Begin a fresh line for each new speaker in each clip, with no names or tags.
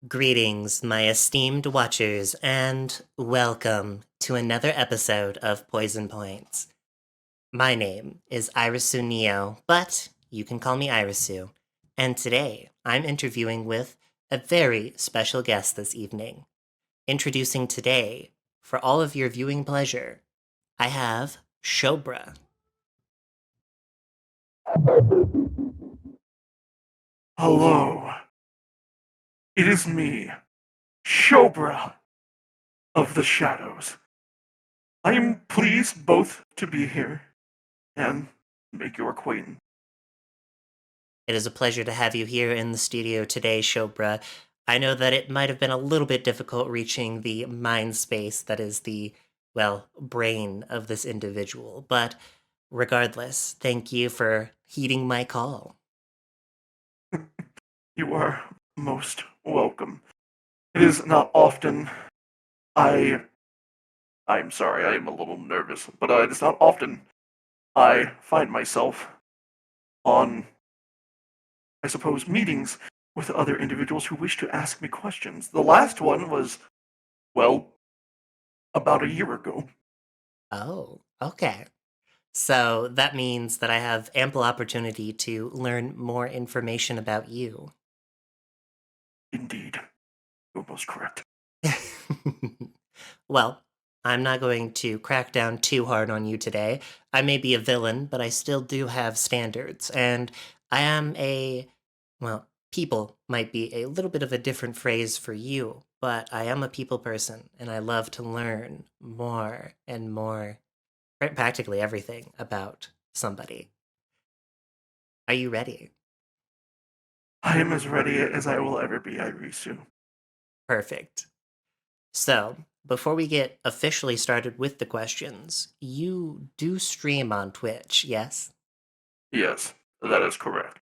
Greetings, my esteemed watchers, and welcome to another episode of Poison Points. My name is Irisu Neo, but you can call me Irisu, and today I'm interviewing with a very special guest this evening. Introducing today, for all of your viewing pleasure, I have Shobra.
Hello, it is me, Shobra of the Shadows. I am pleased both to be here and make your acquaintance.
It is a pleasure to have you here in the studio today, Shobra. I know that it might have been a little bit difficult reaching the mind space that is the, well, brain of this individual, but regardless, thank you for heeding my call.
You are most welcome. It is not often I. I'm sorry, I am a little nervous, but it is not often I find myself on, I suppose, meetings with other individuals who wish to ask me questions. The last one was, well, about a year ago.
Oh, okay. So that means that I have ample opportunity to learn more information about you.
Indeed, you're most correct.
Well, I'm not going to crack down too hard on you today. I may be a villain, but I still do have standards, and I am well, people might be a little bit of a different phrase for you, but I am a people person, and I love to learn more and more, practically everything about somebody. Are you ready?
I am as ready as I will ever be, Irisu.
Perfect. So, before we get officially started with the questions, you do stream on Twitch, yes?
Yes, that is correct.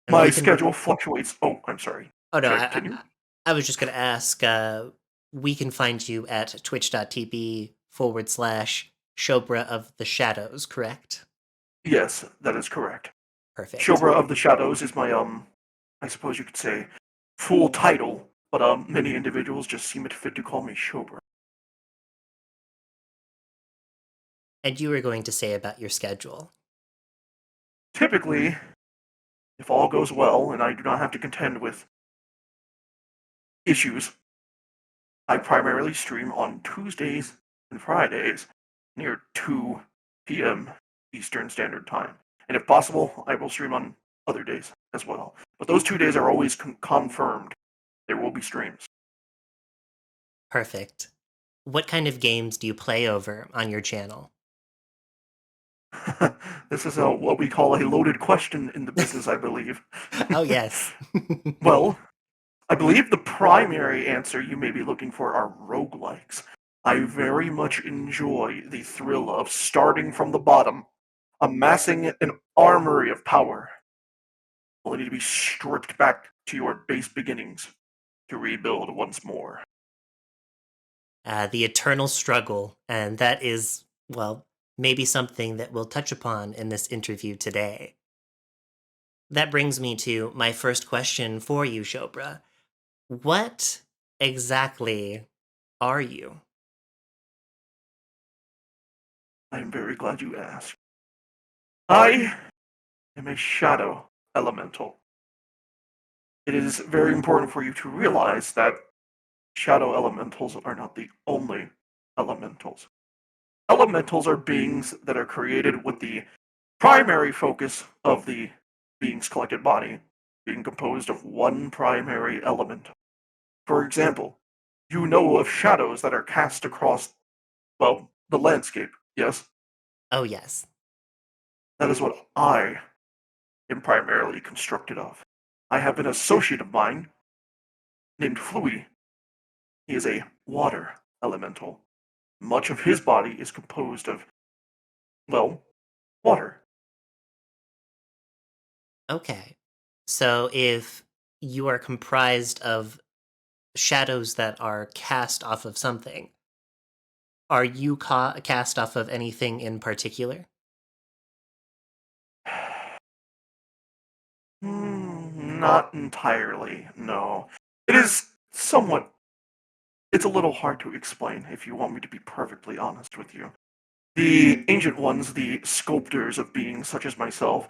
And
My
we can.
schedule fluctuates. Oh, I'm sorry.
Oh no,
Should I
I,
continue?
I, I was just going to ask. We can find you at twitch.tv/Shobra of the Shadows, correct?
Yes, that is correct.
Perfect.
Shobra of the Shadows is my, I suppose you could say, full title, but, many individuals just seem it fit to call me Shobra.
And you were going to say about your schedule.
Typically, if all goes well and I do not have to contend with issues, I primarily stream on Tuesdays and Fridays near 2 p.m. Eastern Standard Time. And if possible, I will stream on other days as well. But those 2 days are always confirmed. There will be streams.
Perfect. What kind of games do you play over on your channel?
This is what we call a loaded question in the business, I believe.
Oh, yes.
Well, I believe the primary answer you may be looking for are roguelikes. I very much enjoy the thrill of starting from the bottom, amassing an armory of power, only to be stripped back to your base beginnings to rebuild once more.
The eternal struggle, and that is, well, maybe something that we'll touch upon in this interview today. That brings me to my first question for you, Shobra. What exactly are you?
I am very glad you asked. I am a shadow elemental. It is very important for you to realize that shadow elementals are not the only elementals. Elementals are beings that are created with the primary focus of the being's collected body being composed of one primary element. For example, you know of shadows that are cast across, well, the landscape, yes?
Oh, yes.
That is what I am primarily constructed of. I have an associate of mine named Fluey. He is a water elemental. Much of his body is composed of, well, water.
Okay. So if you are comprised of shadows that are cast off of something, are you cast off of anything in particular?
Not entirely, no. It is somewhat. It's a little hard to explain if you want me to be perfectly honest with you. The ancient ones, the sculptors of beings such as myself,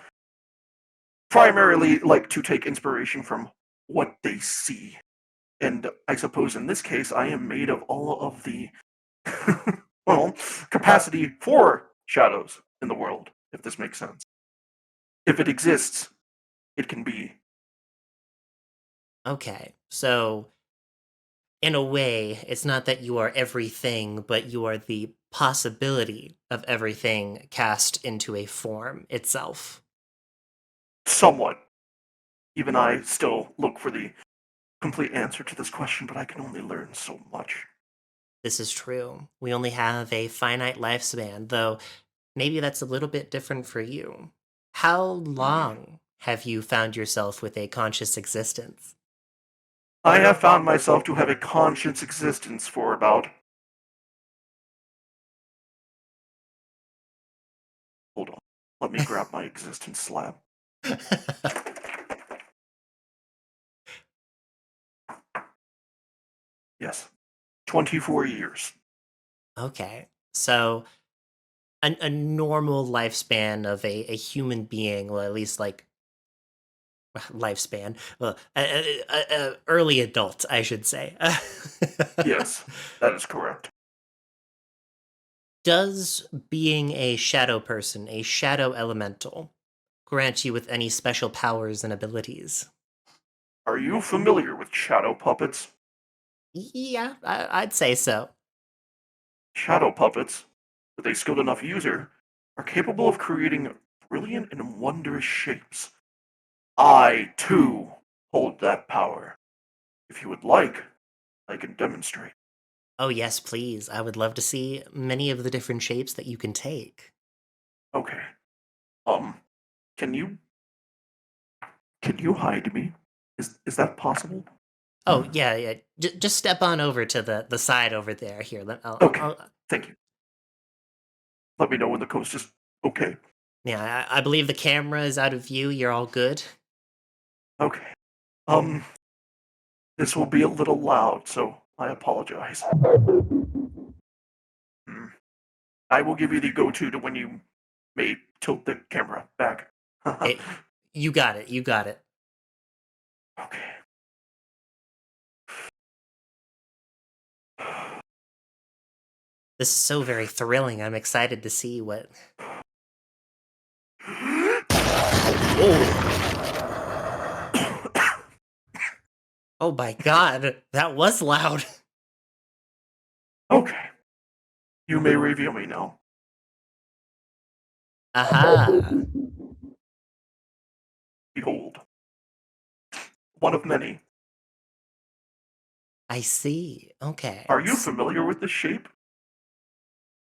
primarily like to take inspiration from what they see. And I suppose in this case, I am made of all of the, well, capacity for shadows in the world, if this makes sense. If it exists, it can be.
Okay, so in a way, it's not that you are everything, but you are the possibility of everything cast into a form itself.
Somewhat. Even I still look for the complete answer to this question, but I can only learn so much.
This is true. We only have a finite lifespan, though maybe that's a little bit different for you. How
Hmm.
long have you found yourself with a conscious existence?
I have found myself to have a conscious existence for about. Hold on. Let me grab my existence slab. Yes. 24 years.
Okay. So a normal lifespan of a human being, well, at least like lifespan, well, early adult, I should say.
Yes, that is correct.
Does being a shadow person, a shadow elemental, grant you with any special powers and abilities?
Are you familiar with shadow puppets?
Yeah, I'd say so.
Shadow puppets, with a skilled enough user, are capable of creating brilliant and wondrous shapes. I, too, hold that power. If you would like, I can demonstrate.
Oh, yes, please. I would love to see many of the different shapes that you can take.
Okay. Um, can you hide me? Is that possible?
Oh, yeah, yeah. Just step on over to the side over there. Here,
Okay. Thank you. Let me know when the coast is okay.
yeah, I believe the camera is out of view. You're all good.
Okay. Um, this will be a little loud, so I apologize. Hmm. I will give you the go-to to when you may tilt the camera back.
It, you got it. You got it.
Okay.
This is so very thrilling. I'm excited to see what. Oh, oh my God, that was loud.
Okay. You may reveal me now.
Aha,
Behold, one of many.
I see. Okay.
Are you familiar with the shape?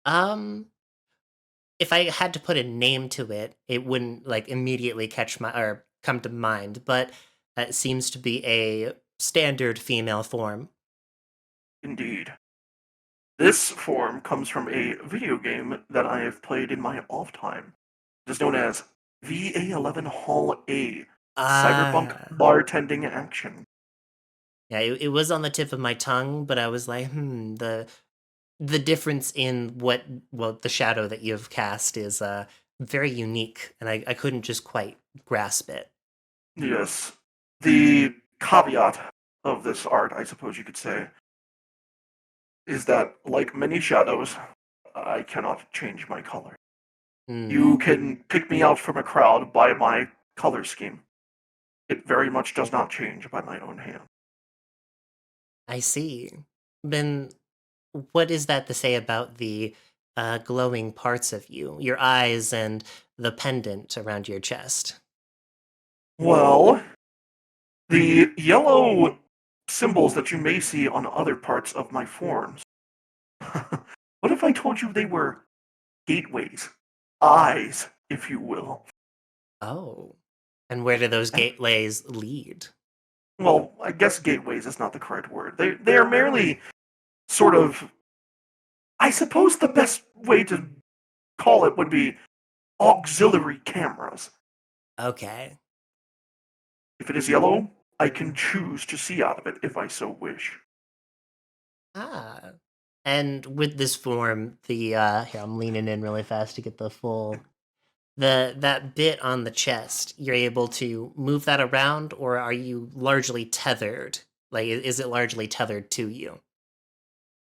Um, if I had to put a name to it, it wouldn't like immediately catch my or come to mind, but it seems to be a standard female form.
Indeed. This form comes from a video game that I have played in my off time. It is known as VA11 Hall A, Cyberpunk
Ah,
Bartending Action.
yeah, it was on the tip of my tongue, but I was like, the difference in what well the shadow that you've cast is very unique, and I couldn't just quite grasp it.
Yes. The caveat of this art, I suppose you could say, is that, like many shadows, I cannot change my color.
Hmm,
You can pick me out from a crowd by my color scheme. It very much does not change by my own hand.
I see. Then what is that to say about the glowing parts of you, your eyes and the pendant around your chest?
Well, the yellow symbols that you may see on other parts of my forms. What if I told you they were gateways? Eyes, if you will.
Oh, and where do those
And,
gateways lead?
well, I guess gateways is not the correct word. They are merely sort of. I suppose the best way to call it would be auxiliary cameras.
Okay.
If it is yellow, I can choose to see out of it if I so wish.
Ah. And with this form, the here I'm leaning in really fast to get the full that bit on the chest, you're able to move that around, or are you largely tethered? Like, is it largely tethered to you?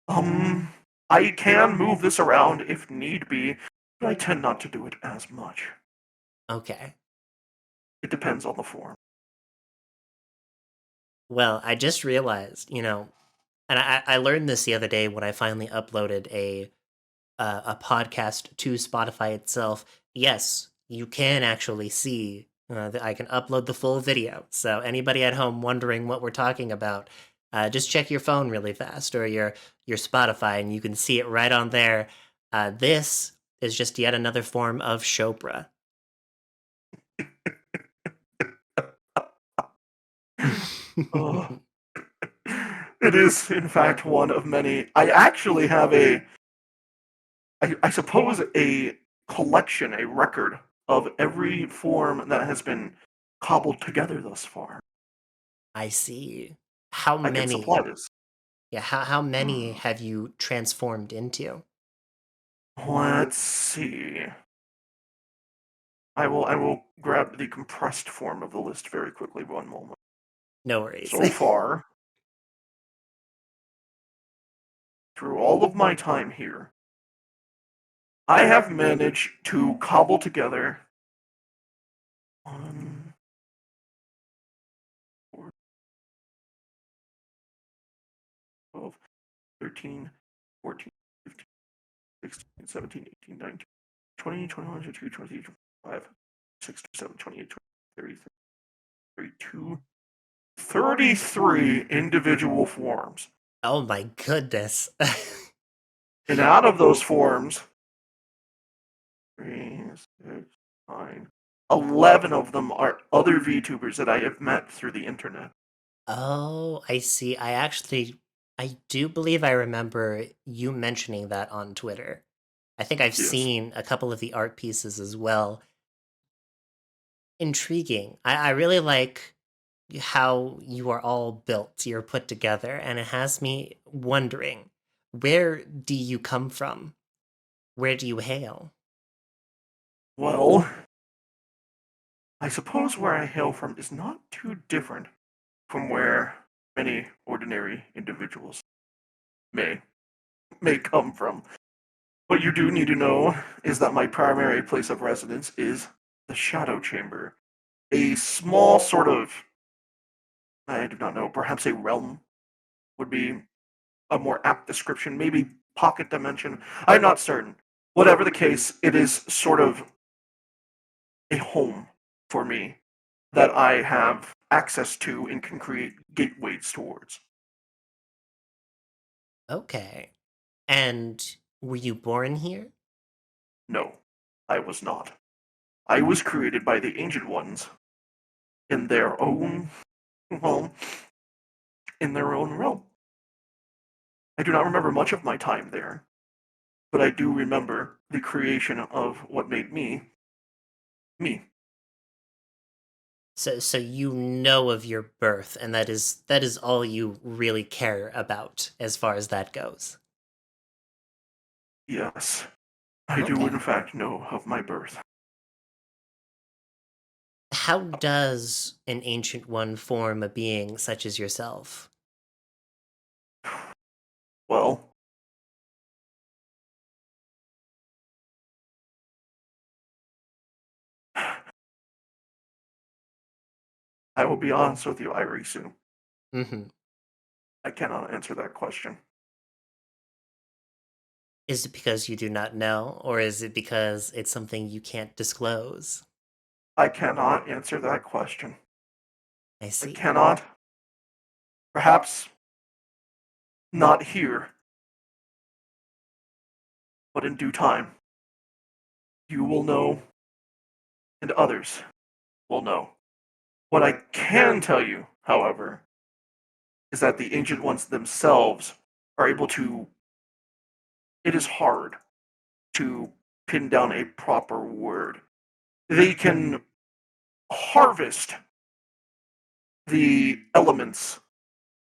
Um, I can move this around if need be, but I tend not to do it as much.
Okay.
It depends on the form.
Well, I just realized, and I learned this the other day when I finally uploaded a podcast to Spotify itself. Yes, you can actually see that I can upload the full video. So anybody at home wondering what we're talking about, just check your phone really fast or your Spotify, and you can see it right on there. This is just yet another form of Shobra.
Oh, it is, in fact, one of many. I actually have I suppose, a collection, a record of every form that has been cobbled together thus far.
I see. How
I can supply
many?
this.
Yeah, how many
Hmm.
have you transformed into?
Let's see. I will grab the compressed form of the list very quickly. One moment.
No worries.
So far, through all of my time here, I have managed to cobble together one, four, 12, 13, 14, 15, 16, 17, 18, 19, 20, 21, 22, 23, 25, 6, 7, 28, 30, 32, 33 individual forms.
Oh my goodness.
And out of those forms, 3, 6, 9, 11 of them are other VTubers that I have met through the internet.
Oh, I see. I do believe I remember you mentioning that on Twitter. I think I've
Yes.
seen a couple of the art pieces as well. Intriguing. I really like how you are all built, you're put together, and it has me wondering, where do you come from? Where do you hail?
Well, I suppose where I hail from is not too different from where many ordinary individuals may come from. What you do need to know is that my primary place of residence is the Shadow Chamber, a small sort of, I do not know, perhaps a realm would be a more apt description, maybe pocket dimension. I'm not certain. Whatever the case, it is sort of a home for me that I have access to and can create gateways towards.
Okay. And were you born here?
No, I was not. I was created by the Ancient Ones in their own, well, in their own realm. I do not remember much of my time there, but I do remember the creation of what made me me.
So you know of your birth, and that is all you really care about as far as that goes.
Yes, I do in
Okay.
fact know of my birth.
How does an ancient one form a being such as yourself?
Well, I will be honest with you, Irisu.
Hmm.
I cannot answer that question.
Is it because you do not know, or is it because it's something you can't disclose?
I cannot answer that question.
I
I
see.
cannot. Perhaps not here, but in due time, you will know, and others will know. What I can tell you, however, is that the Ancient Ones themselves are able to. It is hard to pin down a proper word. They can harvest the elements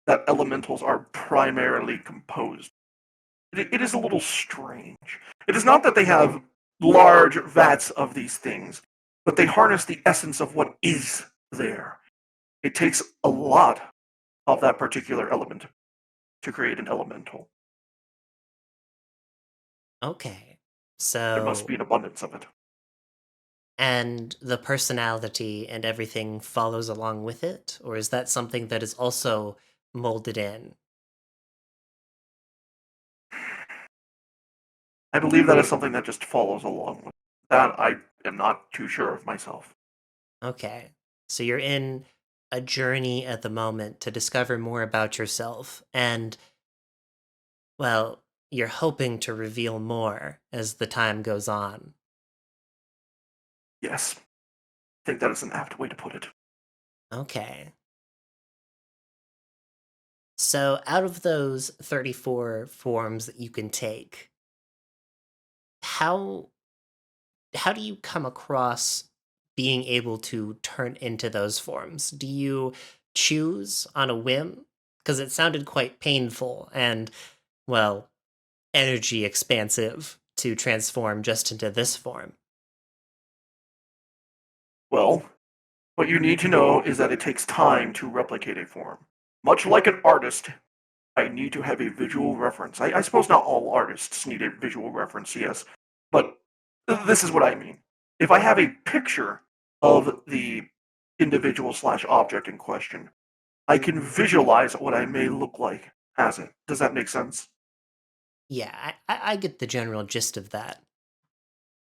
that elementals are primarily composed. It is a little strange. It is not that they have large vats of these things, but they harness the essence of what is there. It takes a lot of that particular element to create an elemental.
Okay.
There must be
So,
an abundance of it.
and the personality and everything follows along with it? Or is that something that is also molded in?
I believe that is something that just follows along with that. I am not too sure of myself.
Okay. So you're in a journey at the moment to discover more about yourself. And, well, you're hoping to reveal more as the time goes on.
Yes, I think that is an apt way to put it.
Okay. So out of those 34 forms that you can take, how how do you come across being able to turn into those forms? Do you choose on a whim? Because it sounded quite painful and, well, energy expansive to transform just into this form.
Well, what you need to know is that it takes time to replicate a form. Much like an artist, I need to have a visual reference. I suppose not all artists need a visual reference, yes, but this is what I mean. If I have a picture of the individual slash object in question, I can visualize what I may look like as it. Does that make sense?
Yeah, I get the general gist of that.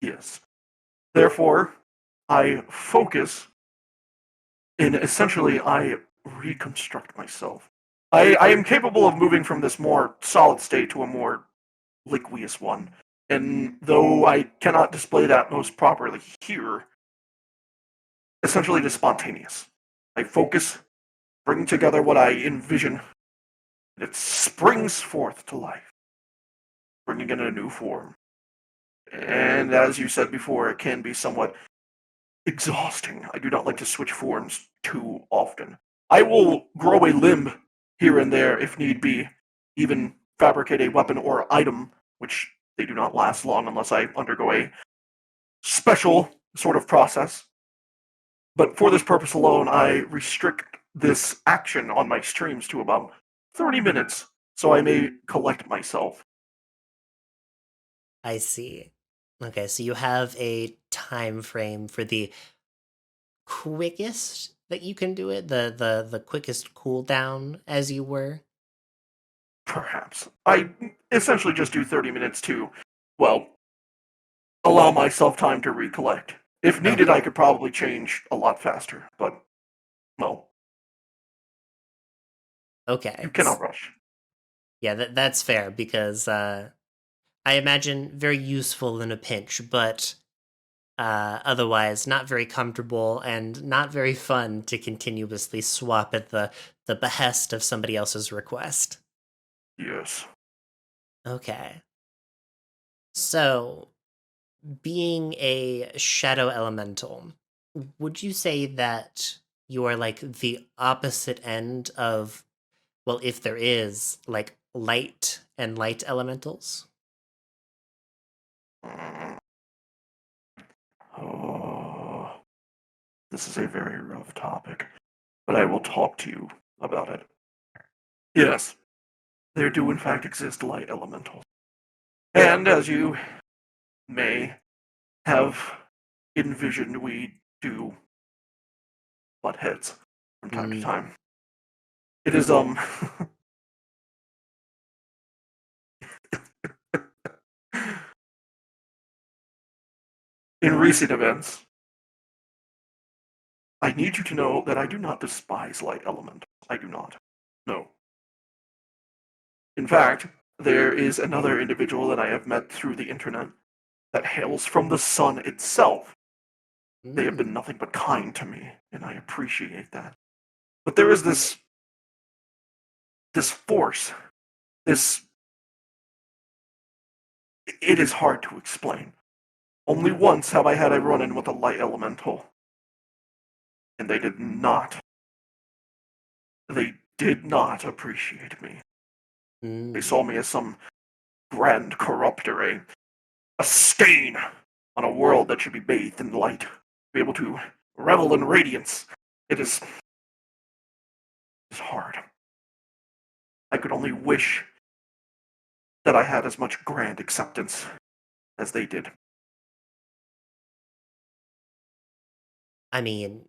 Yes. Therefore, I focus and essentially I reconstruct myself. I am capable of moving from this more solid state to a more liqueous one. And though I cannot display that most properly here, essentially it is spontaneous. I focus, bring together what I envision, and it springs forth to life, bringing it in a new form. And as you said before, it can be somewhat exhausting. I do not like to switch forms too often. I will grow a limb here and there if need be, even fabricate a weapon or item, which they do not last long unless I undergo a special sort of process. But for this purpose alone, I restrict this action on my streams to about 30 minutes so I may collect myself.
I see. Okay, so you have a time frame for the quickest that you can do it, the quickest cooldown, as you were.
Perhaps. I essentially just do 30 minutes to, well, allow myself time to recollect. If needed, I
Okay.
could probably change a lot faster, but, well, you
Okay.
cannot rush.
Yeah, that's fair because I imagine very useful in a pinch, but otherwise not very comfortable and not very fun to continuously swap at the behest of somebody else's request.
Yes.
Okay. So, being a shadow elemental, would you say that you are like the opposite end of, well, if there is, like light and light elementals?
Mm. Oh, this is a very rough topic, but I will talk to you about it. Yes, there do in fact exist light elementals. And as you may have envisioned, we do butt heads from time to
Mm,
time. It is, in recent events, I need you to know that I do not despise light elementals. I do not. No. In fact, there is another individual that I have met through the internet that hails from the sun itself. They have been
mm,
nothing but kind to me, and I appreciate that. But there is this force, this it is hard to explain. Only once have I had a run-in with a light elemental, and they did not They did not appreciate me. They
Mm.
saw me as some grand corrupter, a stain on a world that should be bathed in light, be able to revel in radiance. It is hard. I could only wish that I had as much grand acceptance as they did.
I mean,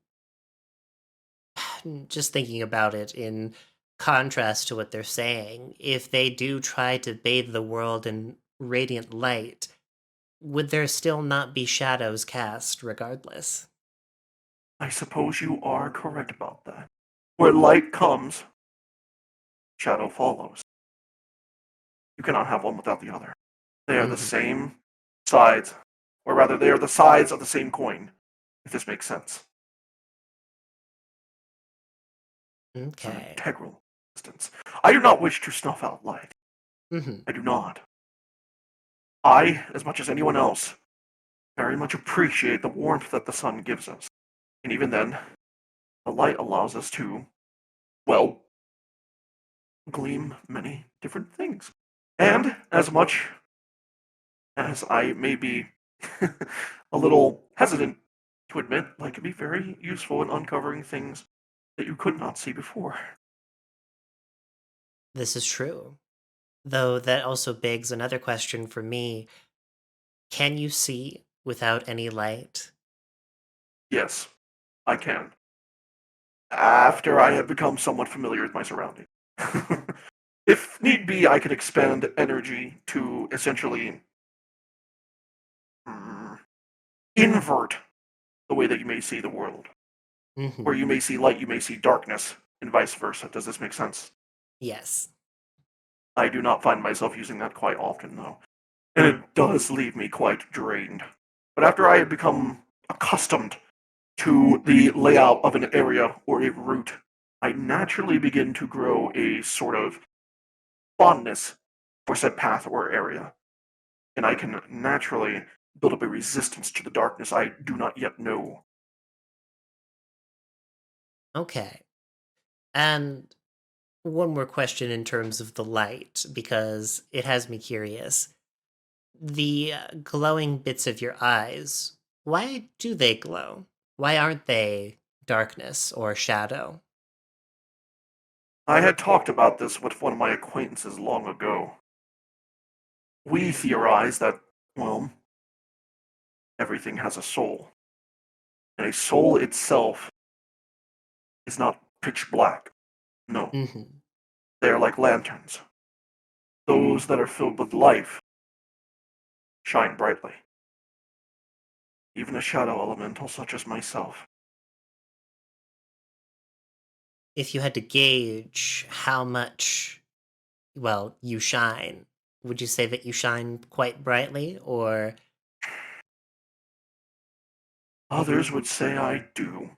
just thinking about it in contrast to what they're saying, if they do try to bathe the world in radiant light, would there still not be shadows cast regardless?
I suppose you are correct about that. Where light comes, shadow follows. You cannot have one without the other. They are the
Hmm.
same sides, or rather, they are the sides of the same coin, if this makes sense. It's an
Okay.
integral existence. I do not wish to snuff out light.
Hmm.
I do not. I, as much as anyone else, very much appreciate the warmth that the sun gives us. And even then, the light allows us to, well, gleam many different things. And as much as I may be a little hesitant to admit, light can be very useful in uncovering things that you could not see before.
This is true. Though that also begs another question for me. Can you see without any light?
Yes, I can. After I have become somewhat familiar with my surroundings. If need be, I can expend energy to essentially mm, invert the way that you may see the world. Where
Hmm.
you may see light, you may see darkness, and vice versa. Does this make sense?
Yes.
I do not find myself using that quite often, though. And it does leave me quite drained. But after I have become accustomed to the layout of an area or a route, I naturally begin to grow a sort of fondness for said path or area. And I can naturally build up a resistance to the darkness I do not yet know.
Okay. And one more question in terms of the light, because it has me curious. The glowing bits of your eyes, why do they glow? Why aren't they darkness or shadow?
I had talked about this with one of my acquaintances long ago. We theorize that, well, everything has a soul. And a soul itself is not pitch black. No,
Hmm.
they are like lanterns. Those that are filled with life shine brightly. Even a shadow elemental such as myself.
If you had to gauge how much, well, you shine, would you say that you shine quite brightly or
Others would say I do,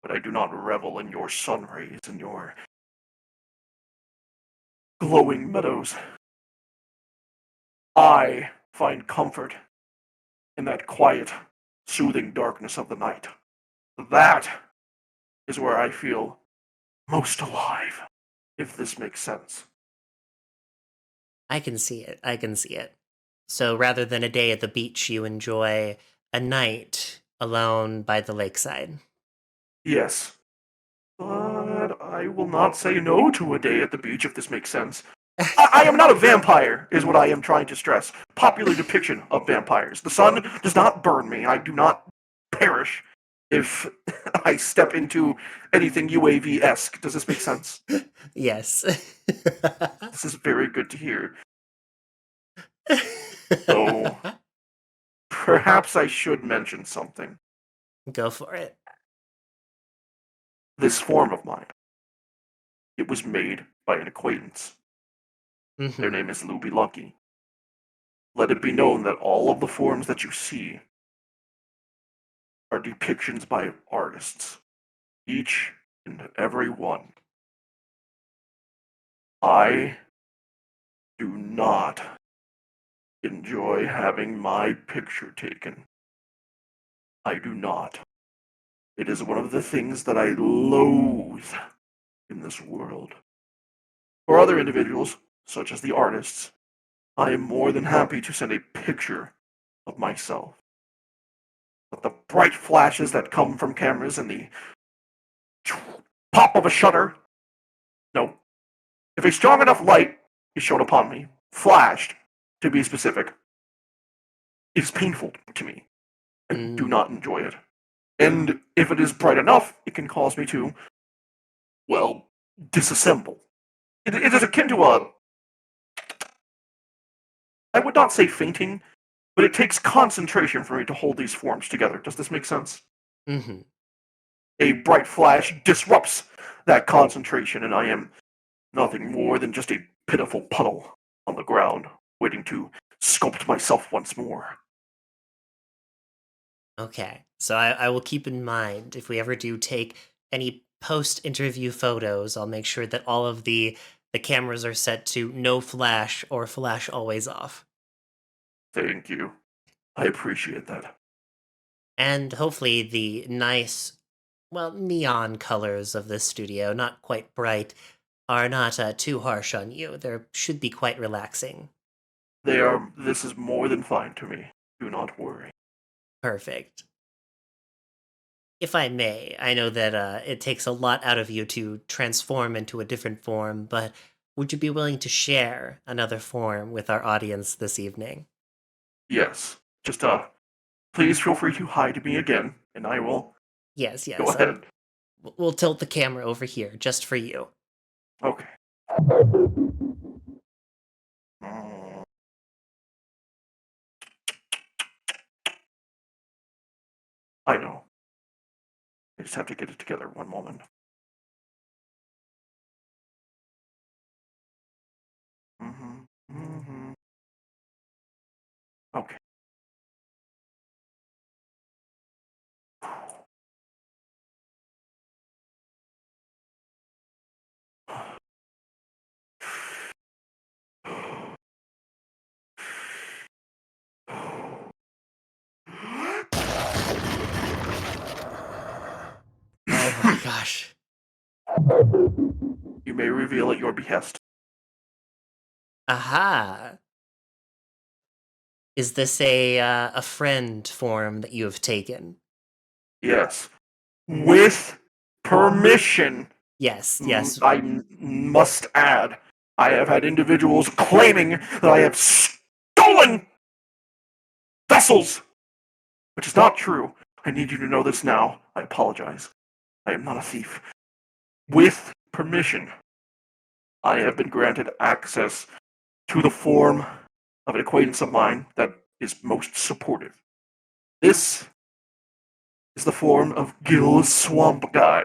but I do not revel in your sun rays and your glowing meadows. I find comfort in that quiet, soothing darkness of the night. That is where I feel most alive, if this makes sense.
I can see it. I can see it. So rather than a day at the beach, you enjoy a night alone by the lakeside.
Yes, but I will not say no to a day at the beach if this makes sense. I am not a vampire, is what I am trying to stress. Popular depiction of vampires. The sun does not burn me. I do not perish if I step into anything UAV esque. Does this make sense?
Yes.
This is very good to hear. Though, perhaps I should mention something.
Go for it.
This form of mine, it was made by an acquaintance. Their
Hmm.
name is Luby Lucky. Let it be known that all of the forms that you see are depictions by artists. Each and every one. I do not enjoy having my picture taken. I do not. It is one of the things that I loathe in this world. For other individuals, such as the artists, I am more than happy to send a picture of myself. But the bright flashes that come from cameras and the pop of a shutter, no. If a strong enough light is shown upon me, flashed, to be specific, it is painful to me. I do
Mm,
not enjoy it. And if it is bright enough, it can cause me to, well, disassemble. It is akin to a, I would not say fainting, but it takes concentration for me to hold these forms together. Does this make sense?
hmm.
A bright flash disrupts that concentration, and I am nothing more than just a pitiful puddle on the ground, waiting to sculpt myself once more.
Okay. So I will keep in mind if we ever do take any post-interview photos, I'll make sure that all of the cameras are set to no flash or flash always off.
Thank you. I appreciate that.
And hopefully the nice, well, neon colors of this studio, not quite bright, are not too harsh on you. They should be quite relaxing.
This is more than fine to me. Do not worry.
Perfect. If I may, I know that it takes a lot out of you to transform into a different form, but would you be willing to share another form with our audience this evening?
Yes. Just, please feel free to hide me again, and I will
Yes,
go
yes.
ahead.
We'll tilt the camera over here just for you.
Okay. Mm, I know. I just have to get it together one moment. Mm-hmm. Mm-hmm. Okay.
Oh my gosh.
You may reveal at your behest.
Aha! Is this a friend form that you have taken?
Yes. With permission.
Yes, yes.
Must add, I have had individuals claiming that I have stolen vessels, which is not true. I need you to know this now. I apologize. I am not a thief. With permission, I have been granted access to the form of an acquaintance of mine that is most supportive. This is the form of Gil Swamp Guy,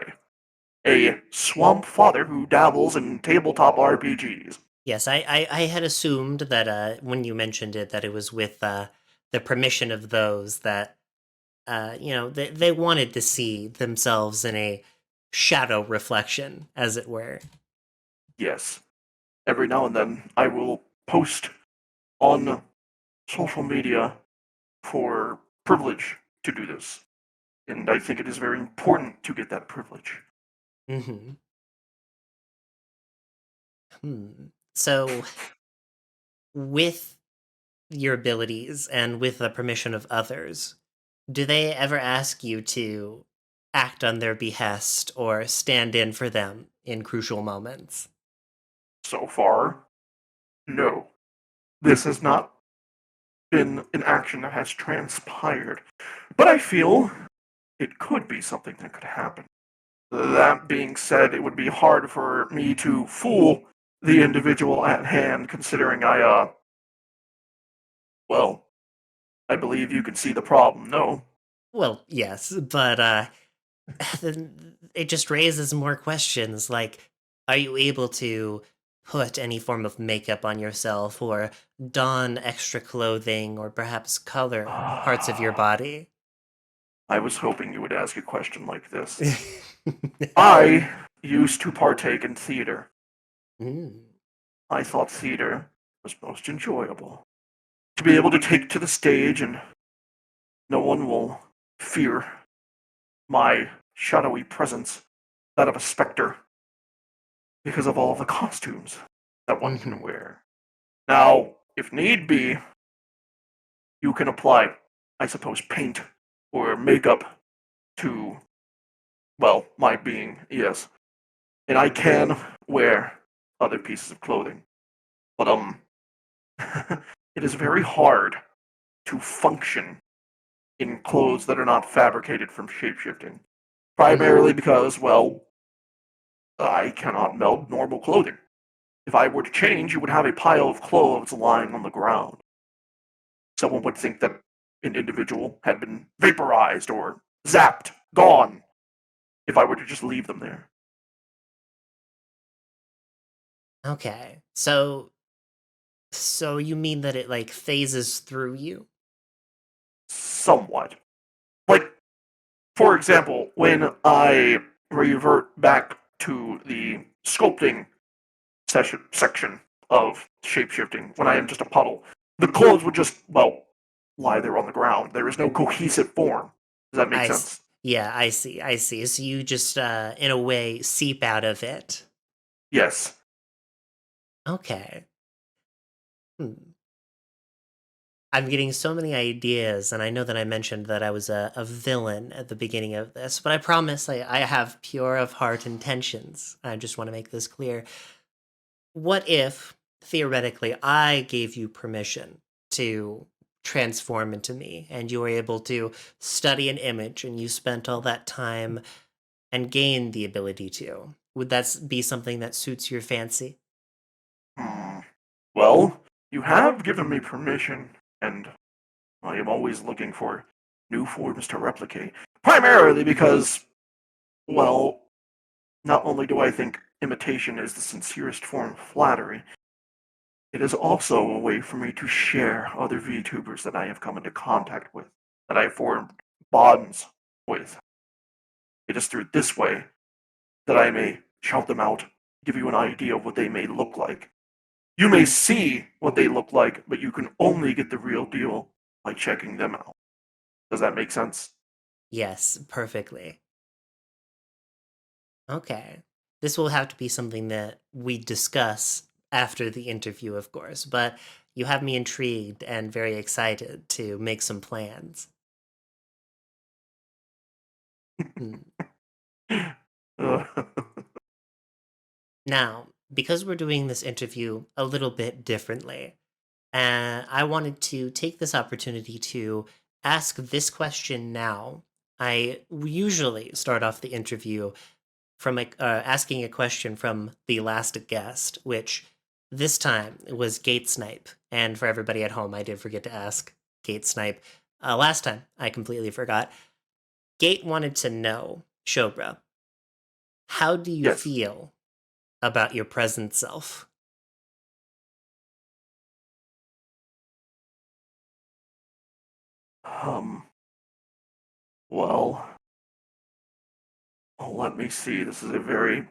a swamp father who dabbles in tabletop RPGs.
Yes, I had assumed that when you mentioned it that it was with the permission of those that they wanted to see themselves in a shadow reflection, as it were.
Yes, every now and then I will post on social media for privilege to do this. And I think it is very important to get that privilege.
Hmm. So, with your abilities and with the permission of others, do they ever ask you to act on their behest or stand in for them in crucial moments?
So far, no. This has not been an action that has transpired. But I feel it could be something that could happen. That being said, it would be hard for me to fool the individual at hand, considering well, I believe you can see the problem, no?
Well, yes, but then it just raises more questions like, are you able to put any form of makeup on yourself or don extra clothing or perhaps color parts of your
I
body?
was hoping you would ask a question like this. I used to partake in theater.
Mm.
I thought theater was most enjoyable. To be able to take to the stage and no one will fear my shadowy presence, that of a specter, because of all the costumes that one can
Mhm.
wear. Now, if need be, you can apply, I suppose, paint or makeup to, well, my being, yes. And I can wear other pieces of clothing. But, it is very hard to function in clothes that are not fabricated from shapeshifting.
Mhm.
Primarily because, well, I cannot meld normal clothing. If I were to change, you would have a pile of clothes lying on the ground. Someone would think that an individual had been vaporized or zapped, gone, if I were to just leave them there.
Okay. So you mean that it like phases through you?
Somewhat. Like, for example, when I revert back to the sculpting section of shapeshifting, when I am just a puddle, the clothes would just, well, lie there on the ground. There is no cohesive form. Does that make sense?
Yeah, I see. I see. So you just in a way seep out of it.
Yes.
Okay. Hmm. I'm getting so many ideas, and I know that I mentioned that I was a villain at the beginning of this, but I promise I have pure of heart intentions. I just want to make this clear. What if, theoretically, I gave you permission to transform into me, and you were able to study an image, and you spent all that time and gained the ability to? Would be something that suits your fancy?
Hmm. Well, you have given me permission, and I am always looking for new forms to replicate. Primarily because, well, not only do I think imitation is the sincerest form of flattery, it is also a way for me to share other VTubers that I have come into contact with, that I have formed bonds with. It is through this way that I may shout them out, give you an idea of what they may look like. You may see what they look like, but you can only get the real deal by checking them out. Does that make sense?
Yes, perfectly. Okay. This will have to be something that we discuss after the interview, of course, but you have me intrigued and very excited to make some plans. Hmm.
Uh,
Now, because we're doing this interview a little bit differently, I wanted to take this opportunity to ask this question now. I usually start off the interview from asking a question from the last guest, which this time was Gate Snipe. And for everybody at home, I did forget to ask Gate Snipe. Last time, I completely forgot. Gate wanted to know, Shobra, how do you
yes.
feel about your present self?
Um, well, let me see. This is a very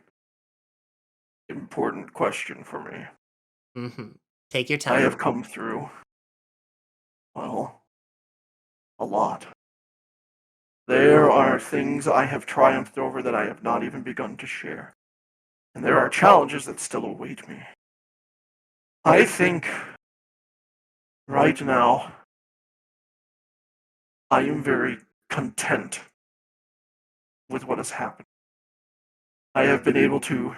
important question for me.
Hmm. Take your
I have
time.
come through, well, a lot. There are things I have triumphed over that I have not even begun to share. And there are challenges that still await me. I think right now I am very content with what has happened. I have been able to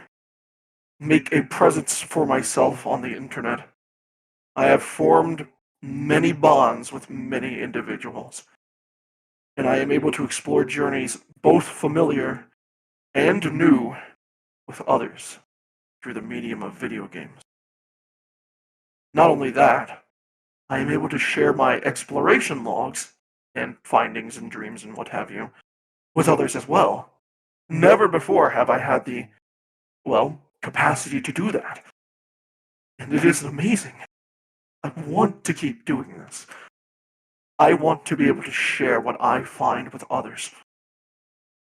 make a presence for myself on the internet. I have formed many bonds with many individuals, and I am able to explore journeys both familiar and new with others through the medium of video games. Not only that, I am able to share my exploration logs and findings and dreams and what have you with others as well. Never before have I had the, well, capacity to do that. And it is amazing. I want to keep doing this. I want to be able to share what I find with others.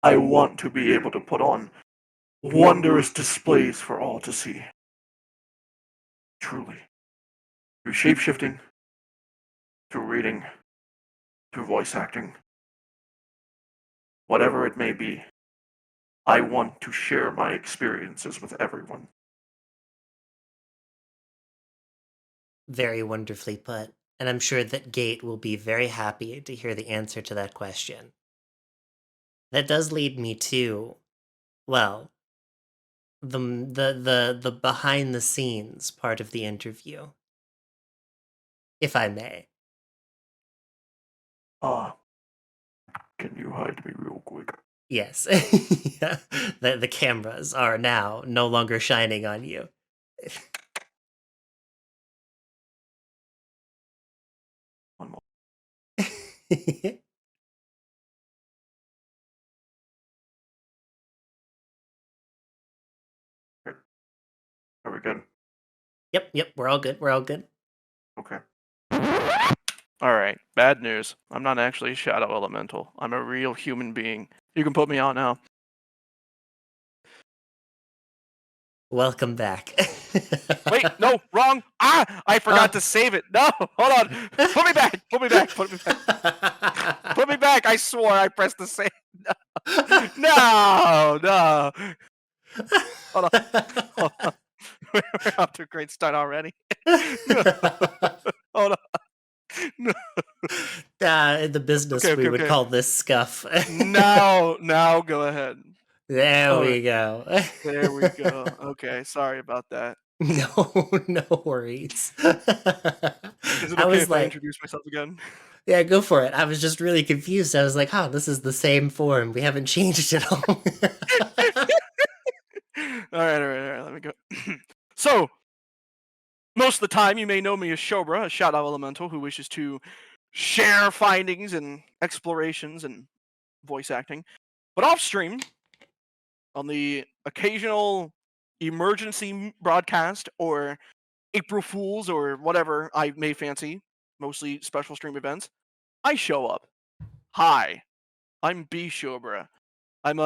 I want to be able to put on wondrous displays for all to see. Truly. Through shapeshifting, through reading, through voice acting, whatever it may be. I want to share my experiences with everyone.
Very wonderfully put. And I'm sure that Gate will be very happy to hear the answer to that question. That does lead me to, well, the behind the scenes part of the interview, if I may.
Ah, can you hide me real quick?
Yes. Yeah. The cameras are now no longer shining on you.
One more. Are we good?
Yep, we're all good. We're all good.
Okay. Alright, bad news. I'm not actually a shadow elemental. I'm a real human being. You can put me on now.
Welcome back.
Wait, no, wrong! Ah! I forgot to save it. No, hold on. Put me back. Put me back. Put me back. Put me back. I swore I pressed the save. No, no. Hold on. Hold on. We're off to a great start already. No. Hold on. No.
In the business,
Okay,
we
okay,
would
okay.
call this scuff.
Now go ahead.
There
All right.
we go.
There we go. Okay, sorry about that.
No, no worries.
Is it
I
okay
was
if I
like,
introduce myself again?
yeah, go for it. I was just really confused. I was like, huh, this is the same form. We haven't changed it all.
All right. Let me go. So, most of the time, you may know me as Shobra, a Shadow Elemental who wishes to share findings and explorations and voice acting. But off stream, on the occasional emergency broadcast or April Fools or whatever I may fancy, mostly special stream events, I show up. Hi, I'm B Shobra. I'm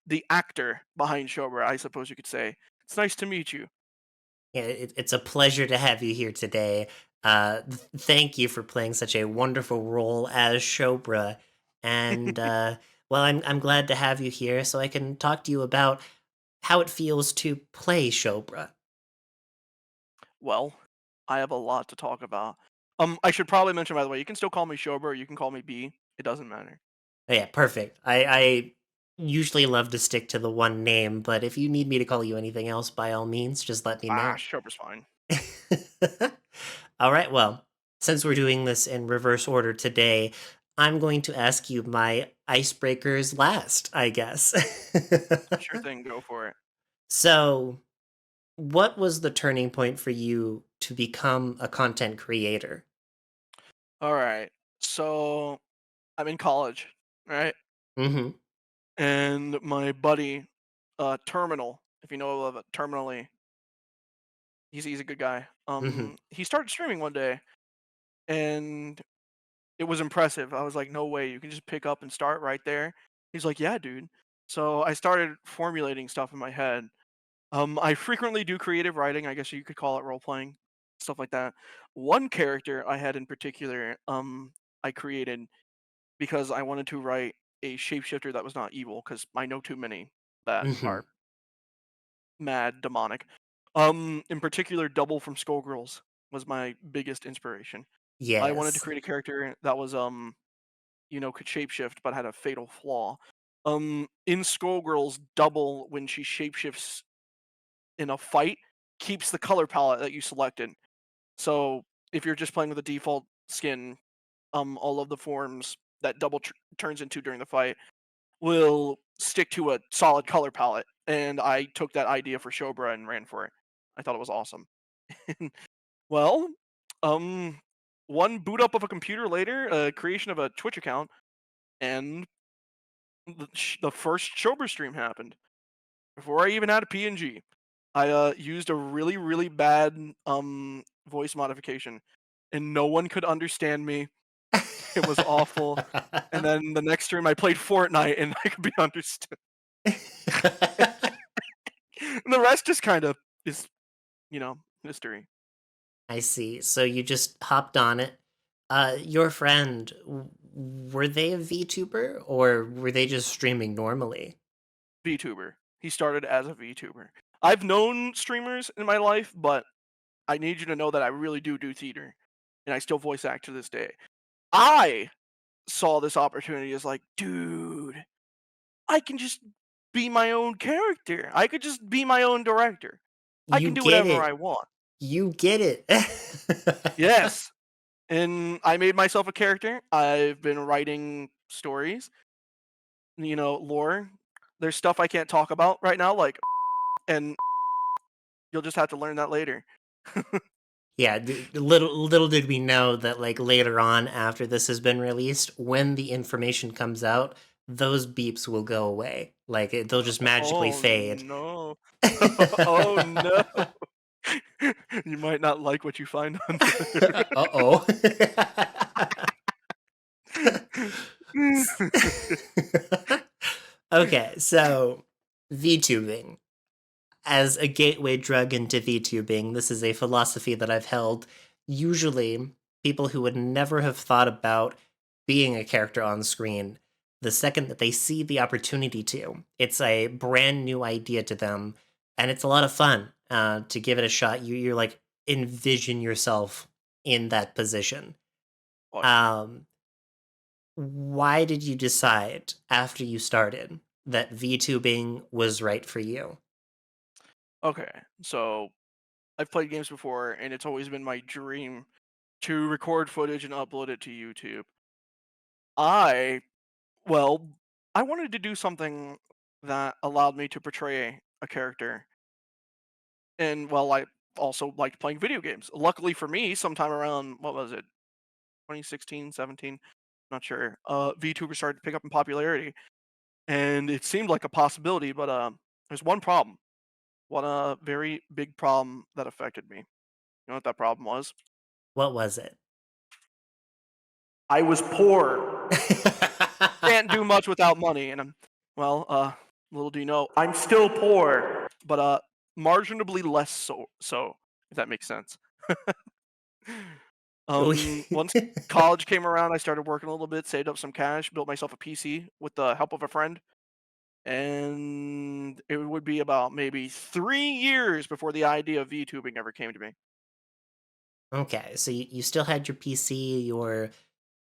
the actor behind Shobra, I suppose you could say. It's nice to meet you.
Yeah, it's a pleasure to have you here today. Thank you for playing such a wonderful role as Shobra. And well, I'm glad to have you here so I can talk to you about how it feels to play Shobra.
Well, I have a lot to talk about. I should probably mention by the way, you can still call me Shobra or you can call me B. It doesn't matter.
Oh, yeah, perfect. I usually love to stick to the one name, but if you need me to call you anything else, by all means, just let me
Ah,
know.
Shobra's fine.
All right, well, since we're doing this in reverse order today, I'm going to ask you my icebreakers last, I guess.
Sure thing, go for it.
So, what was the turning point for you to become a content creator?
All right. So I'm in college, right?
Mm-hmm.
And my buddy, Terminal, if you know of it, Terminally, he's a good guy.
Mm-hmm.
He started streaming one day, and it was impressive. I was like, no way, you can just pick up and start right there. He's like, yeah, dude. So I started formulating stuff in my head. I frequently do creative writing. I guess you could call it role playing, stuff like that. One character I had in particular, I created because I wanted to write a shapeshifter that was not evil because I know too many that
Mm-hmm.
are mad demonic. In particular, Double from Skullgirls was my biggest inspiration. I wanted to
Yes.
create a character that was could shapeshift but had a fatal flaw. In Skullgirls, Double when she shapeshifts in a fight keeps the color palette that you selected. So if you're just playing with the default skin, all of the forms that Double turns into during the fight will stick to a solid color palette. And I took that idea for Shobra and ran for it. I thought it was awesome. Well, um, one boot up of a computer later, creation of a Twitch account, and the first Shobra stream happened before I even had a PNG. I used a really really bad voice modification, and no one could understand me. It was awful. And then the next stream I played Fortnite, and I could be understood. And the rest just kind of is, history.
I see. So you just hopped on it. Your friend, were they a VTuber or were they just streaming normally?
VTuber. He started as a VTuber. I've known streamers in my life, but I need you to know that I really do theater, and I still voice act to this day. I saw this opportunity as like, dude, I can just be my own character. I could just be my own director. I
You
can do
get
whatever I
it.
want.
You get it.
Yes. And I made myself a character. I've been writing stories, lore. There's stuff I can't talk about right now, like, and you'll just have to learn that later.
Yeah, little did we know that like later on after this has been released, when the information comes out, those beeps will go away. Like they'll just magically
Oh
fade.
no. Oh no. You might not like what you find on there.
Uh-oh. Okay, so VTubing. As a gateway drug into VTubing, this is a philosophy that I've held. Usually, people who would never have thought about being a character on screen, the second that they see the opportunity to, it's a brand new idea to them, and it's a lot of fun to give it a shot. You're like envision yourself in that position.
Oh yeah.
Um, why did you decide after you started that VTubing was right for you?
Okay. So I've played games before and it's always been my dream to record footage and upload it to YouTube. I well, I wanted to do something that allowed me to portray a character. And well, I also liked playing video games. Luckily for me, sometime around what was it? 2016, 17, not sure. VTuber started to pick up in popularity and it seemed like a possibility, but there's one problem. One very big problem that affected me. You know what that problem was?
What was it?
I was poor. Can't do much without money, and little do you know, I'm still poor, but marginally less so, if that makes sense. Once college came around, I started working a little bit, saved up some cash, built myself a PC with the help of a friend, and it would be about maybe 3 years before the idea of VTubing ever came to me.
Okay, so you still had your PC, you were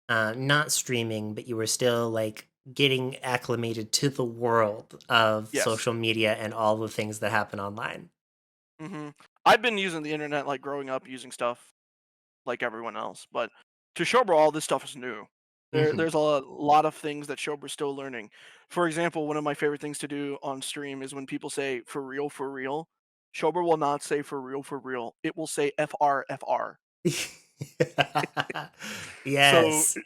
not streaming, but you were still like getting acclimated to the world of
Yes.
social media and all the things that happen online.
I've been using the internet, like, growing up using stuff like everyone else, but to Shobra, all this stuff is new.
Hmm.
There's a lot of things that Shobra's still learning. For example, one of my favorite things to do on stream is when people say for real, for real. Shobra will not say for real, for real. It will say FR, FR. So
Yes.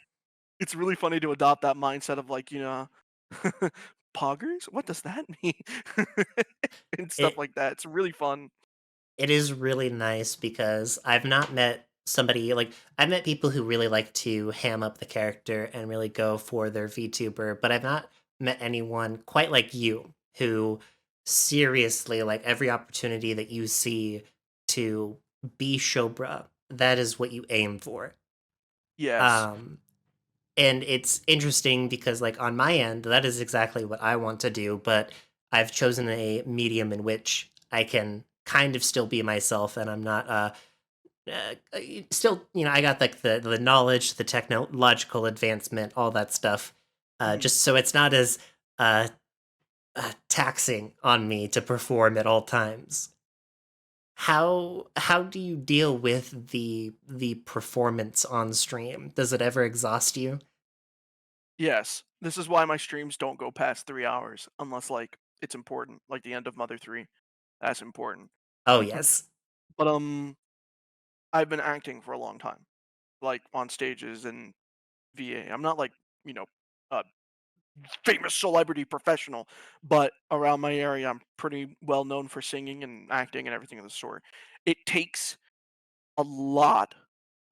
it's really funny to adopt that mindset of like, poggers? What does that mean? And stuff
It
like that. It's really fun.
it is really nice because I've not met somebody like I've met people who really like to ham up the character and really go for their VTuber, but I've not met anyone quite like you who seriously like every opportunity that you see to be Shobra, that is what you aim for.
Yes.
Um and it's interesting because like on my end, that is exactly what I want to do, but I've chosen a medium in which I can kind of still be myself and I'm not still, I got like the knowledge, the technological advancement, all that stuff,
Mhm.
just so it's not as uh, taxing on me to perform at all times. How do you deal with the performance on stream? Does it ever exhaust you?
Yes. This is why my streams don't go past 3 hours unless, like, it's important, like the end of Mother 3. That's important.
Oh yes.
But, I've been acting for a long time, like, on stages and VA. I'm not, like, you know, a famous celebrity professional, but around my area, I'm pretty well known for singing and acting and everything of the sort. It takes a lot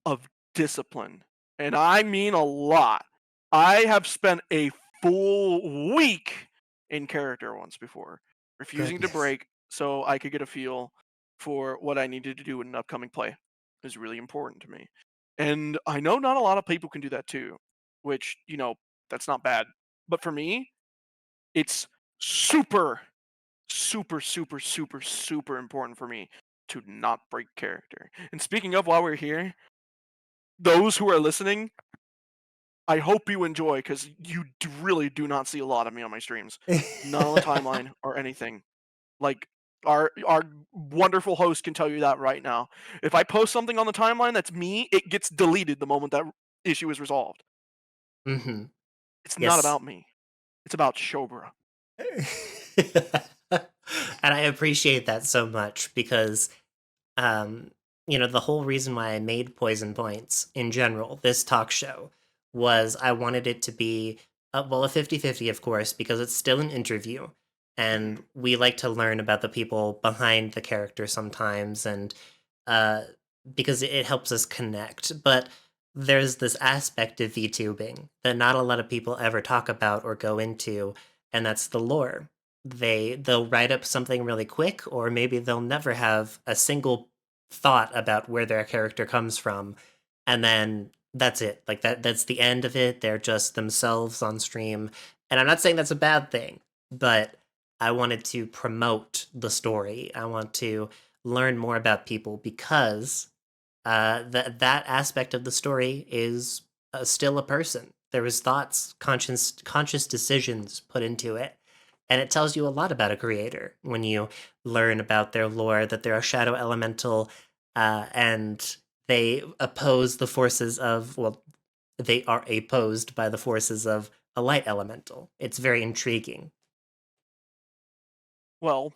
of discipline, and I mean a lot. I have spent a full week in character once before, refusing to
Goodness.
break so I could get a feel for what I needed to do in an upcoming play. It was really important to me. And I know not a lot of people can do that too, which, that's not bad. But for me, it's super, super important for me to not break character. And speaking of, while we're here, those who are listening, I hope you enjoy because you really do not see a lot of me on my streams. Not on the timeline or anything. Like our wonderful host can tell you that right now. If I post something on the timeline that's me, it gets deleted the moment that issue is resolved.
Mhm.
It's not
Yes.
about me. It's about Shobra.
And I appreciate that so much because um, the whole reason why I made Poison Points in general, this talk show, was I wanted it to be, well, a 50-50, of course, because it's still an interview.
Mhm.
And we like to learn about the people behind the character sometimes, and uh, because it helps us connect. But there's this aspect of VTubing that not a lot of people ever talk about or go into, and that's the lore. They'll write up something really quick, or maybe they'll never have a single thought about where their character comes from, and then that's it. Like that's the end of it. They're just themselves on stream. And I'm not saying that's a bad thing, but I wanted to promote the story. I want to learn more about people because that aspect of the story is still a person. There was thoughts, conscious decisions put into it, and it tells you a lot about a creator when you learn about their lore, that they're a shadow elemental, and they oppose the forces of, well, they are opposed by the forces of a light elemental. It's very intriguing.
Well,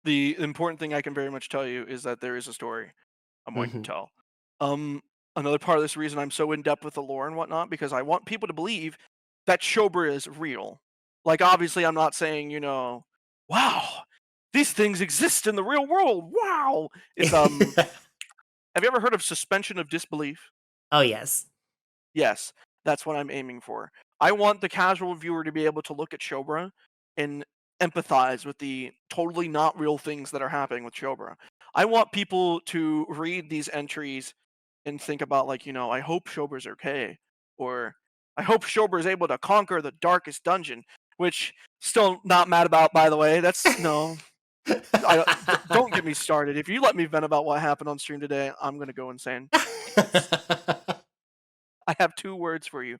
the important thing I can very much tell you is that there is a story I'm going to
Hmm.
tell. Um, Another part of this reason I'm so in depth with the lore and whatnot because I want people to believe that Shobra is real. Like, obviously, I'm not saying, wow, these things exist in the real world. Wow, it's Have you ever heard of suspension of disbelief?
Oh yes.
Yes, that's what I'm aiming for. I want the casual viewer to be able to look at Shobra and empathize with the totally not real things that are happening with Shobra. I want people to read these entries and think about, like, I hope Shobra's okay, or I hope Shobra is able to conquer the darkest dungeon, which still not mad about, by the way. That's no. Don't get me started. If you let me vent about what happened on stream today, I'm gonna go insane. I have 2 words for you.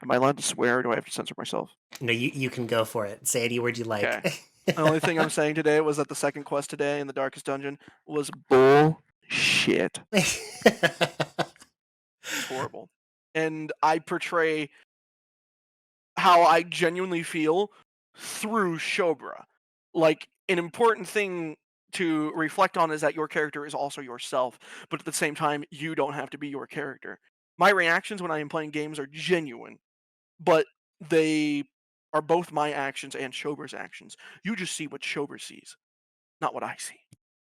Am I allowed to swear or do I have to censor myself?
No, you can go for it. Say any word you
Okay.
like.
The only thing I'm saying today was that the second quest today in the darkest dungeon was bullshit. It's horrible. And I portray how I genuinely feel through Shobra. Like, an important thing to reflect on is that your character is also yourself, but at the same time, you don't have to be your character. My reactions when I am playing games are genuine, but they are both my actions and Shober's actions. You just see what Shober sees, not what I see.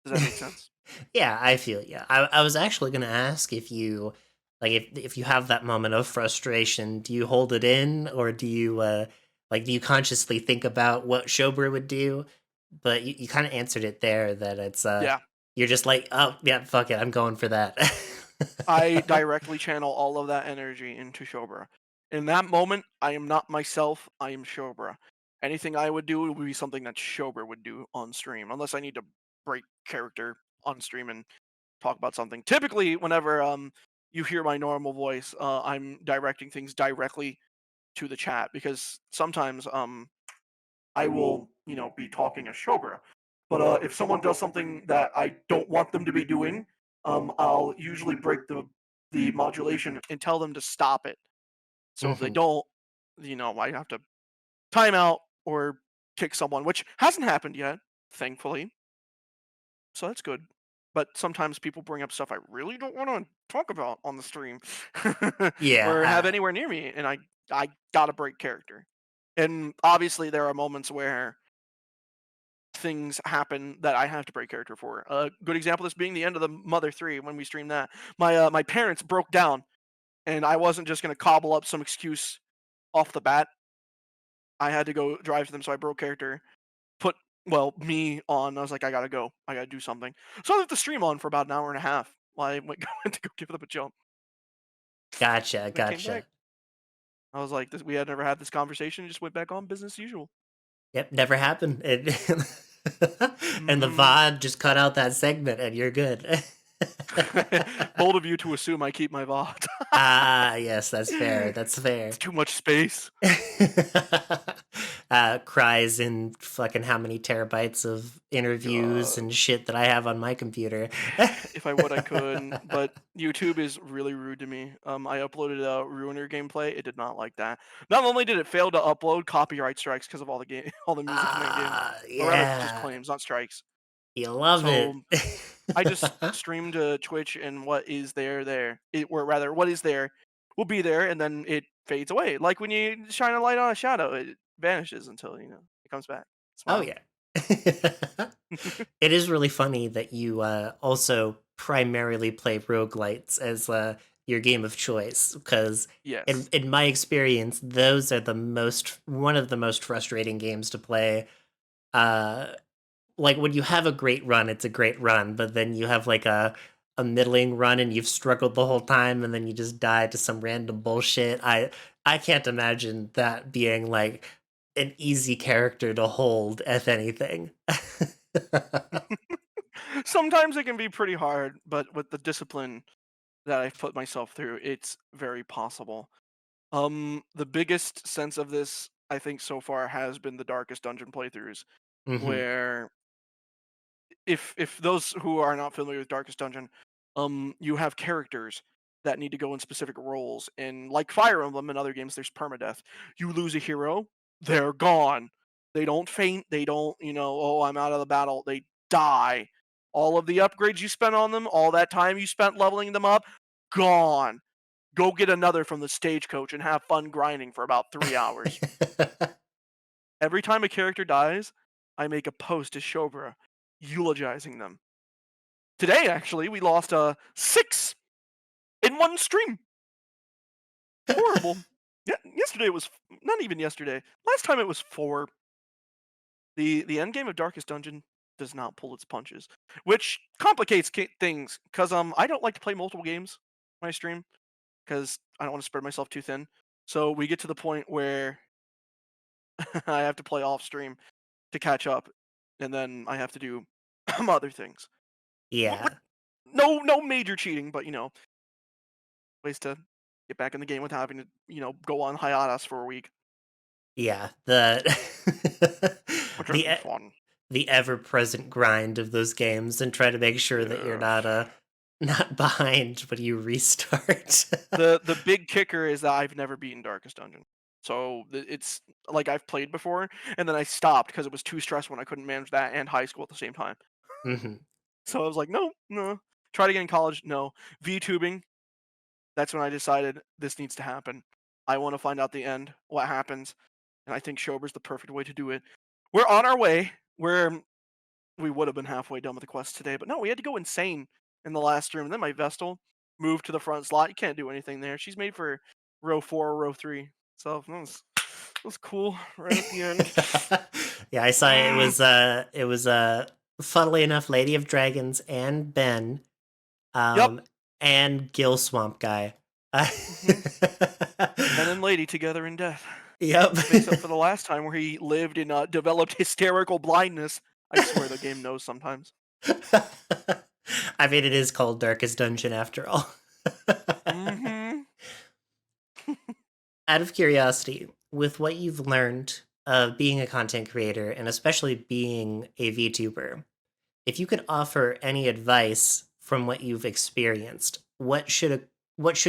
Does that make sense?
Yeah, I feel you. I was actually gonna ask if you like if you have that moment of frustration, do you hold it in or do you do you consciously think about what Shober would do? But you kind of answered it there that it's
Yeah.
you're just like, oh yeah, fuck it, I'm going for that.
I directly channel all of that energy into Shobra. In that moment, I am not myself, I am Shobra. Anything I would do would be something that Shobra would do on stream, unless I need to break character on stream and talk about something. Typically, whenever you hear my normal voice, I'm directing things directly to the chat because sometimes I will, be talking as Shobra. But if someone does something that I don't want them to be doing, I'll usually break the modulation and tell them to stop it. So if they
Hmm.
don't, I have to time out or kick someone, which hasn't happened yet, thankfully. So that's good. But sometimes people bring up stuff I really don't want to talk about on the stream or have
Yeah.
anywhere near me, and I gotta break character. And obviously, there are moments where things happen that I have to break character for. A good example of this being the end of the Mother 3 when we streamed that. My parents broke down, and I wasn't just gonna cobble up some excuse off the bat. I had to go drive to them, so I broke character, put me on. I was like, I gotta go. I gotta do something. So I left the stream on for about an hour and a half while I went to go give them a jump.
Gotcha,
And I came back.
gotcha.
I was like, we had never had this conversation. Just went back on business as usual.
Yep, never happened. And the
Mhm.
VOD just cut out that segment, and you're good.
Bold of you to assume I keep my VOD.
Ah, yes, that's fair. That's
It's
fair.
too much space.
Cries in fucking how many terabytes of interviews
God.
and shit that I have on my computer.
If I would, I could, but YouTube is really rude to me. I uploaded a Ruiner gameplay. It did not like that. Not only did it fail to upload, copyright strikes because of all the game, all the music in that game,
Ah,
or rather, just
yeah.
claims, not strikes.
You love it.
So I just stream to Twitch, and what is there, or rather, what is there will be there, and then it fades away. Like when you shine a light on a shadow, it vanishes until it comes back.
Oh,
Smile.
yeah. It is really funny that you, also primarily play roguelites as, your game of choice, because in
Yes.
in my experience, those are one of the most frustrating games to play. Uh, like, when you have a great run, it's a great run, but then you have, like, a middling run and you've struggled the whole time, and then you just die to some random bullshit. I can't imagine that being, like, an easy character to hold, if anything.
Sometimes it can be pretty hard, but with the discipline that I've put myself through, it's very possible. The biggest sense of this, I think, so far has been the Darkest Dungeon playthroughs,
Mhm.
where if those who are not familiar with Darkest Dungeon, you have characters that need to go in specific roles, and like Fire Emblem and other games, there's permadeath. You lose a hero, they're gone. They don't faint. They don't, oh, I'm out of the battle. They die. All of the upgrades you spent on them, all that time you spent leveling them up, gone. Go get another from the stagecoach and have fun grinding for about 3 hours. Every time a character dies, I make a post to Shobra eulogizing them. Today, actually, we lost 6 in one stream. Horrible. Yeah, yesterday was not even yesterday. Last time it was 4. The end game of Darkest Dungeon does not pull its punches, which complicates things because I don't like to play multiple games when I stream because I don't want to spread myself too thin. So we get to the point where I have to play off stream to catch up, and then I have to do other things. With
Yeah.
no major cheating, but ways to get back in the game without having to go on hiatus for a week,
Yeah, the
which has
the
been
e
fun.
the ever-present grind of those games and try to make sure that you're
Yes.
not behind when you restart.
The big kicker is that I've never beaten Darkest Dungeon. So it's like I've played before, and then I stopped because it was too stressful and I couldn't manage that and high school at the same time.
Mhm.
So I was like, no, no. Tried again in college, no. VTubing, that's when I decided this needs to happen. I want to find out the end, what happens, and I think Shober's the perfect way to do it. We're on our way. We would have been halfway done with the quest today, but no, we had to go insane in the last room. And then my Vestal moved to the front slot. You can't do anything there. She's made for row 4 or row 3. So that was cool right at the end.
Yeah, I saw
Mm,
it was, funnily enough, Lady of Dragons and Ben,
yep.
um, and Gill Swamp Guy.
Hmm. Ben and Lady together in death.
Yep.
Makes up for the last time where he lived and developed hysterical blindness. I swear the game knows sometimes.
I mean, it is called Darkest Dungeon after all.
Hmm.
Out of curiosity, with what you've learned of being a content creator and especially being a VTuber, if you could offer any advice from what you've experienced, what should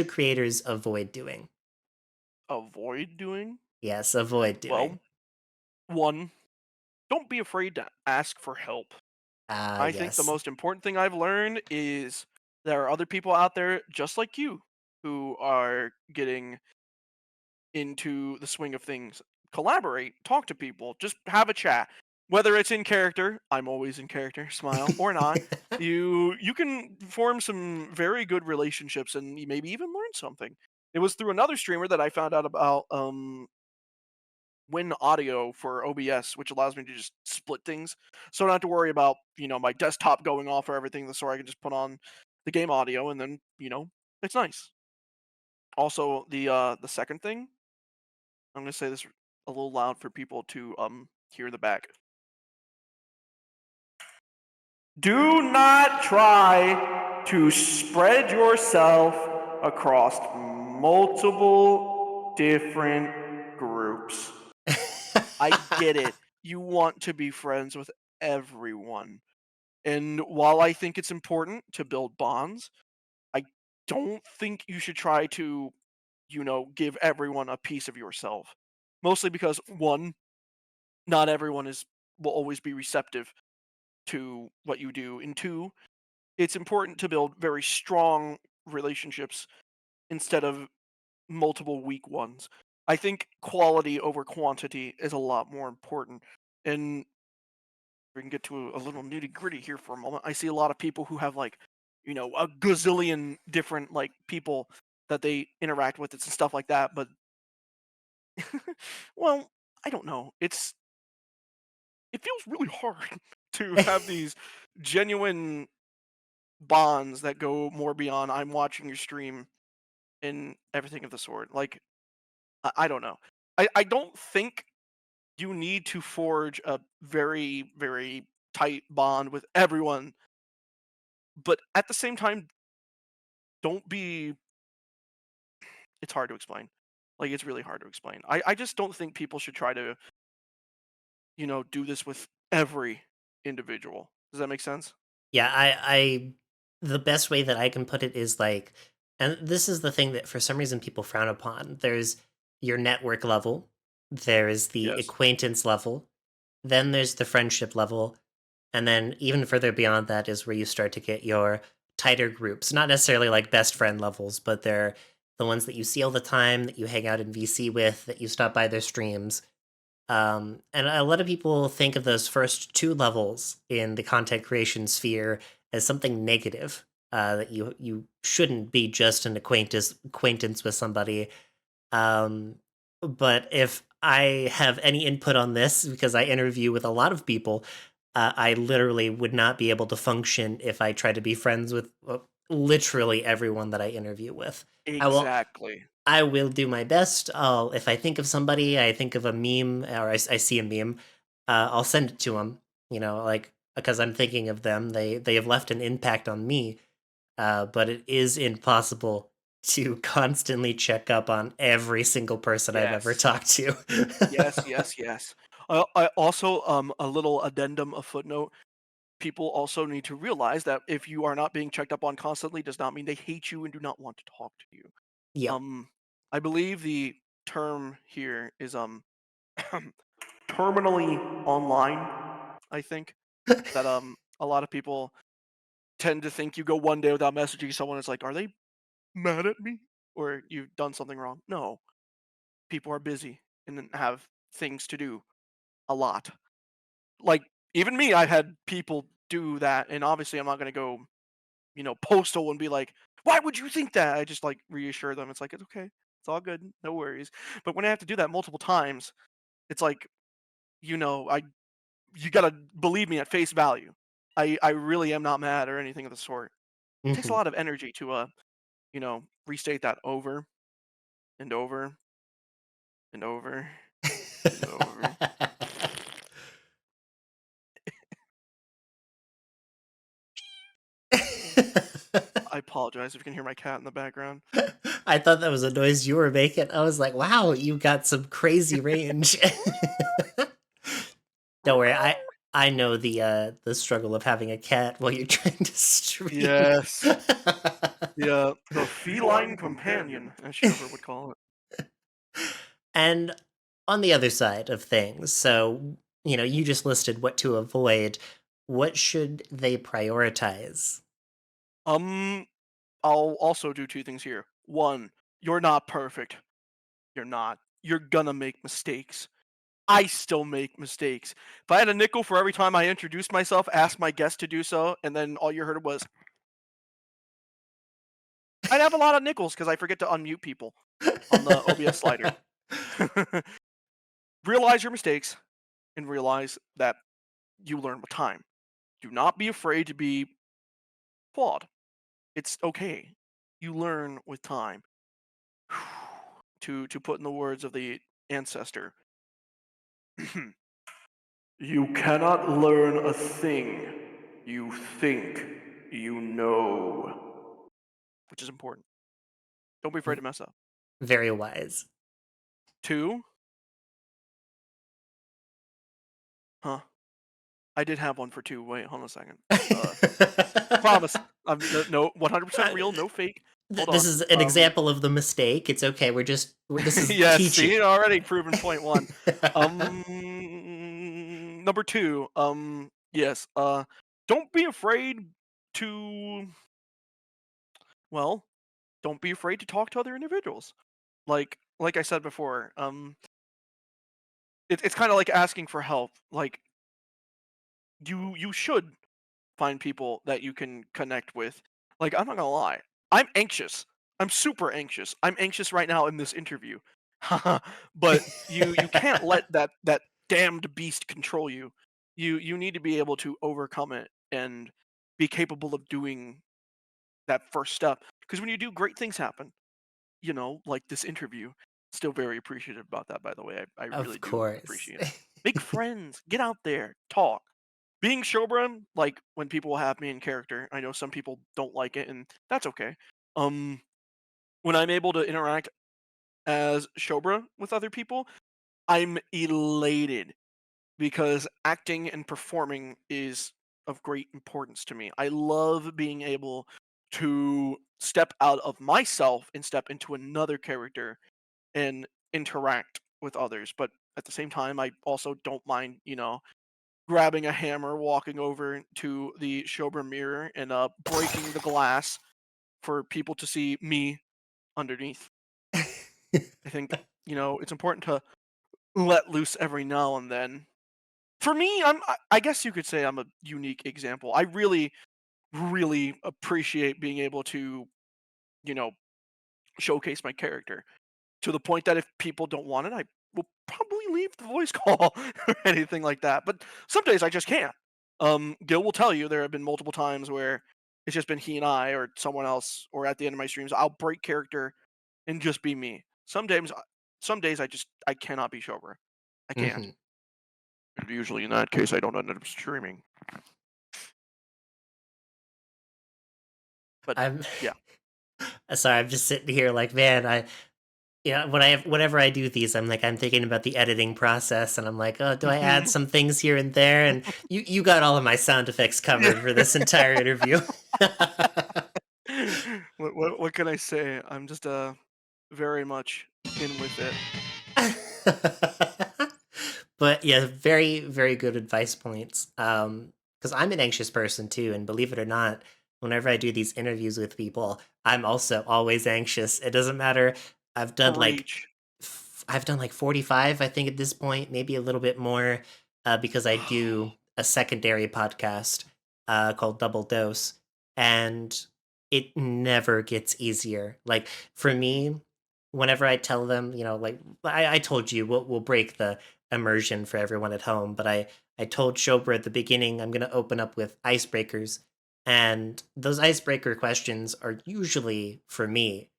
creators avoid doing?
Avoid doing?
Yes, avoid
Well,
doing.
one, don't be afraid to ask for help.
Ah,
I think the
yes.
most important thing I've learned is there are other people out there just like you who are getting into the swing of things. Collaborate, talk to people, just have a chat. Whether it's in character, I'm always in character, smile, or not, you can form some very good relationships and you maybe even learn something. It was through another streamer that I found out about Win Audio for OBS, which allows me to just split things. So I don't have to worry about, my desktop going off or everything. So I can just put on the game audio and then, it's nice. Also, the second thing, I'm gonna say this a little loud for people to here in the back. Do not try to spread yourself across multiple different groups. I get it. You want to be friends with everyone. And while I think it's important to build bonds, I don't think you should try to, give everyone a piece of yourself. Mostly because one, not everyone is will always be receptive to what you do. And two, it's important to build very strong relationships instead of multiple weak ones. I think quality over quantity is a lot more important. And we can get to a little nitty gritty here for a moment. I see a lot of people who have like, a gazillion different like people that they interact with and stuff like that. But well, I don't know. It feels really hard to have these genuine bonds that go more beyond I'm watching your stream and everything of the sort. Like I don't know. I don't think you need to forge a very, very tight bond with everyone, but at the same time, don't be it's hard to explain. Like it's really hard to explain. I just don't think people should try to, do this with every individual. Does that make sense?
Yeah, I the best way that I can put it is like, and this is the thing that for some reason people frown upon. There's your network level, there's the
Yes.
acquaintance level, then there's the friendship level, and then even further beyond that is where you start to get your tighter groups. Not necessarily like best friend levels, but they're the ones that you see all the time, that you hang out in VC with, that you stop by their streams. And a lot of people think of those first two levels in the content creation sphere as something negative. That you shouldn't be just an acquaintance with somebody. Um, but if I have any input on this, because I interview with a lot of people, I literally would not be able to function if I tried to be friends with literally everyone that I interview with. I will
Exactly.
I will do my best. If I think of somebody, I think of a meme, or I see a meme, I'll send it to them. Like because I'm thinking of them. They have left an impact on me. But it is impossible to constantly check up on every single person I've ever
Yes.
talked to.
Yes, yes, yes. I also a little addendum, a footnote. People also need to realize that if you are not being checked up on constantly, does not mean they hate you and do not want to talk to you.
Yep.
Um, I believe the term here is terminally online. I think that a lot of people tend to think you go one day without messaging someone. It's like, are they mad at me or you've done something wrong? No, people are busy and then have things to do a lot. Like even me, I've had people do that, and obviously I'm not gonna go, postal and be like, "Why would you think that?" I just like reassure them. It's like it's okay, it's all good, no worries. But when I have to do that multiple times, it's like, I you gotta believe me at face value. I really am not mad or anything of the sort. It takes a
Mhm.
lot of energy to restate that over and over and over and over. I apologize if you can hear my cat in the background.
I thought that was a noise you were making. I was like, "Wow, you got some crazy range." Don't worry, I know the struggle of having a cat while you're trying to stream.
Yes. The feline companion, as Shobra would call it.
And on the other side of things, so, you just listed what to avoid. What should they prioritize?
Um, I'll also do 2 things here. 1, you're not perfect. You're not. You're gonna make mistakes. I still make mistakes. If I had a nickel for every time I introduced myself, asked my guest to do so, and then all you heard was, I'd have a lot of nickels because I forget to unmute people on the OBS slider. Realize your mistakes and realize that you learn with time. Do not be afraid to be flawed. It's okay. You learn with time. To put in the words of the ancestor, You cannot learn a thing you think you know. Which is important. Don't be afraid to mess up.
Very wise.
Two, huh? I did have one for two. Wait, hold on a second. Promise. I'm no 100%
Uh,
real, no fake. Hold
this
on.
is an example of the mistake. It's okay. This is
Yes,
teaching.
see, already proven point one. Number two. Yes. Don't be afraid to. Well, don't be afraid to talk to other individuals. Like I said before. It's kind of like asking for help. Like you should find people that you can connect with. Like, I'm not gonna lie, I'm anxious. I'm super anxious. I'm anxious right now in this interview. But you can't let that damned beast control you. You need to be able to overcome it and be capable of doing that first step. Because when you do, great things happen. Like this interview. Still very appreciative about that, by the way. I really
Of
do
course.
appreciate it. Make friends. Get out there. Talk. Being Shobra, like when people have me in character, I know some people don't like it, and that's okay. Um, when I'm able to interact as Shobra with other people, I'm elated because acting and performing is of great importance to me. I love being able to step out of myself and step into another character and interact with others. But at the same time, I also don't mind, grabbing a hammer, walking over to the Shobra mirror, and breaking the glass for people to see me underneath. I think it's important to let loose every now and then. For me, I guess you could say I'm a unique example. I really, really appreciate being able to you know showcase my character to the point that if people don't want it, I will probably leave the voice call or anything like that. But some days I just can't. Gil will tell you there have been multiple times where it's just been he and I or someone else, or at the end of my streams, I'll break character and just be me. Some days I cannot be Shobra. I can't.
Mhm.
And usually in that case, I don't end up streaming. But
I'm
yeah.
sorry. I'm just sitting here like, man. Whenever I do these, I'm thinking about the editing process, and I'm like, oh, do I add some things here and there? And you got all of my sound effects
Yeah.
covered for this entire interview.
What can I say? I'm just very much in with it.
But yeah, very, very good advice points. Because I'm an anxious person too, and believe it or not, whenever I do these interviews with people, I'm also always anxious. It doesn't matter. I've done like
Preach.
I've done like 45, I think, at this point, maybe a little bit more, because I do a secondary podcast called Double Dose, and it never gets easier. Like for me, whenever I tell them, like I told you, we'll break the immersion for everyone at home, but I told Shobra at the beginning I'm going to open up with icebreakers, and those icebreaker questions are usually for me,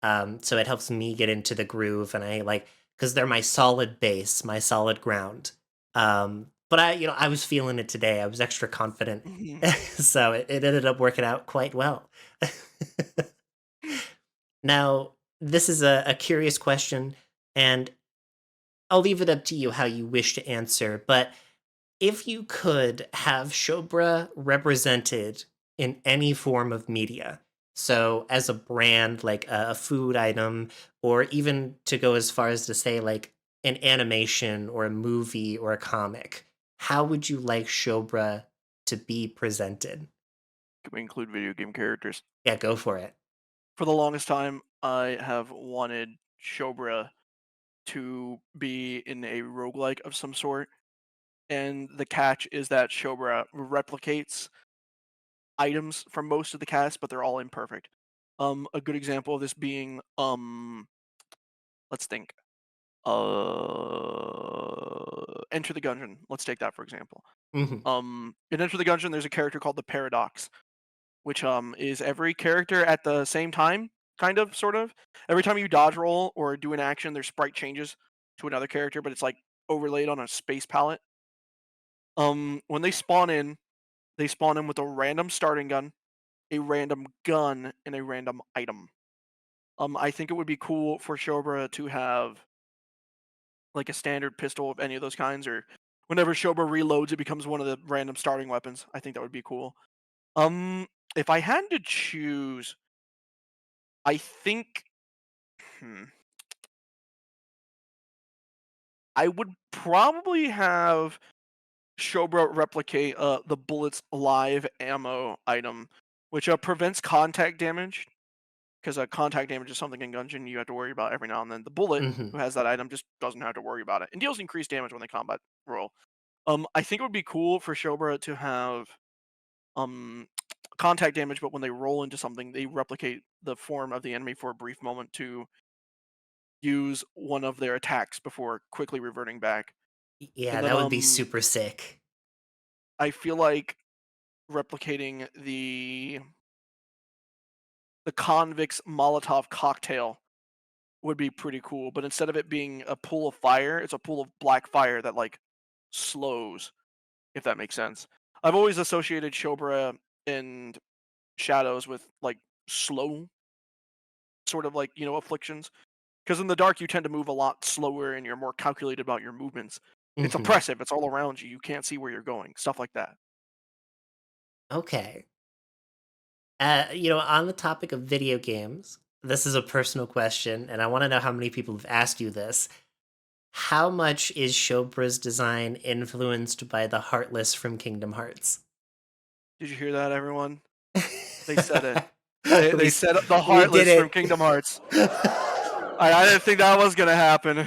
so it helps me get into the groove, and I like because they're my solid base, my solid ground. But I was feeling it today. I was extra confident,
Mhm.
so it ended up working out quite well. Now, this is a curious question, and I'll leave it up to you how you wish to answer. But if you could have Shobra represented in any form of media, so as a brand, like a food item, or even to go as far as to say like an animation or a movie or a comic, how would you like Shobra to be presented?
Can we include video game characters?
Yeah, go for it.
For the longest time, I have wanted Shobra to be in a roguelike of some sort, and the catch is that Shobra replicates items from most of the cast, but they're all imperfect. A good example of this being, let's think, Enter the Gungeon. Let's take that for example.
Hmm.
In Enter the Gungeon, there's a character called the Paradox, which is every character at the same time, kind of, sort of. Every time you dodge roll or do an action, their sprite changes to another character, but it's like overlaid on a space palette. When they spawn in with a random starting gun, a random gun, and a random item. I think it would be cool for Shobra to have like a standard pistol of any of those kinds, or whenever Shobra reloads, it becomes one of the random starting weapons. I think that would be cool. Um, if I had to choose, I think hmm, I would probably have Shobra replicate the bullets live ammo item, which prevents contact damage. Because contact damage is something in Gungeon you have to worry about every now and then. The bullet,
Mhm.
who has that item, just doesn't have to worry about it and deals increased damage when they combat roll. I think it would be cool for Shobra to have um contact damage, but when they roll into something, they replicate the form of the enemy for a brief moment to use one of their attacks before quickly reverting back.
Yeah,
And then
that would be super sick.
I feel like replicating the convict's Molotov cocktail would be pretty cool, but instead of it being a pool of fire, it's a pool of black fire that like slows, if that makes sense. I've always associated Shobra and shadows with like slow sort of like, afflictions. Because in the dark you tend to move a lot slower and you're more calculated about your movements. It's
Mhm.
oppressive, it's all around you. You can't see where you're going. Stuff like that.
Okay. On the topic of video games, this is a personal question, and I want to know how many people have asked you this. How much is Shobra's design influenced by the Heartless from Kingdom Hearts?
Did you hear that, everyone? They said it. They
we
said the
we did
Heartless from
it.
Kingdom Hearts. I didn't think that was gonna happen.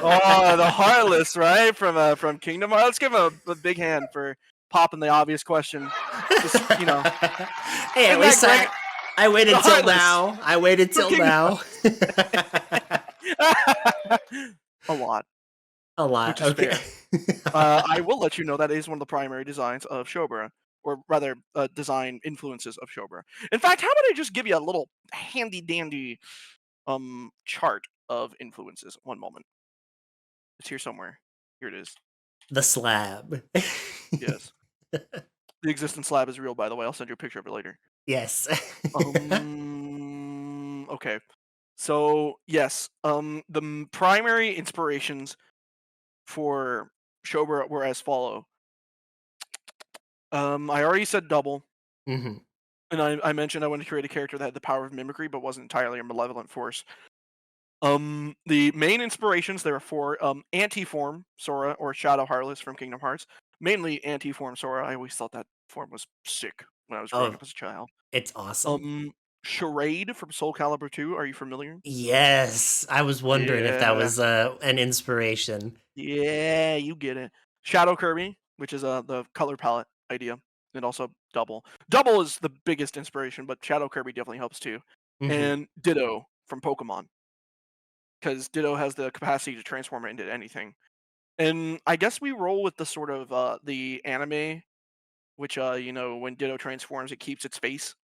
Oh, the Heartless, right? From Kingdom Hearts. Let's give him a big hand for popping the obvious question. Just
Hey, at
isn't that
least
great?
I
The
waited till
Heartless
now. I waited
from
till
Kingdom
now.
a lot,
A
which
lot.
is
Okay.
fair. I will let you know that is one of the primary designs of Shobra, or rather, design influences of Shobra. In fact, how about I just give you a little handy dandy chart of influences? One moment, it's here somewhere. Here it is.
The slab.
Yes, the existence lab is real, by the way. I'll send you a picture of it later.
Yes.
Okay. So yes, the primary inspirations for Shobra were as follow. I already said double,
Mhm.
and I mentioned I wanted to create a character that had the power of mimicry, but wasn't entirely a malevolent force. The main inspirations there are for anti-form Sora or Shadow Heartless from Kingdom Hearts. Mainly anti-form Sora. I always thought that form was sick when I was growing
Oh,
up as a child.
it's awesome.
Um, Charade from Soul Calibur 2. Are you familiar?
Yes, I was wondering if that
Yeah.
was, an inspiration.
Yeah, you get it. Shadow Kirby, which is the color palette idea, and also Double. Double is the biggest inspiration, but Shadow Kirby definitely helps too.
Mhm.
And Ditto from Pokemon, because Ditto has the capacity to transform it into anything. And I guess we roll with the sort of the anime, which when Ditto transforms, it keeps its face,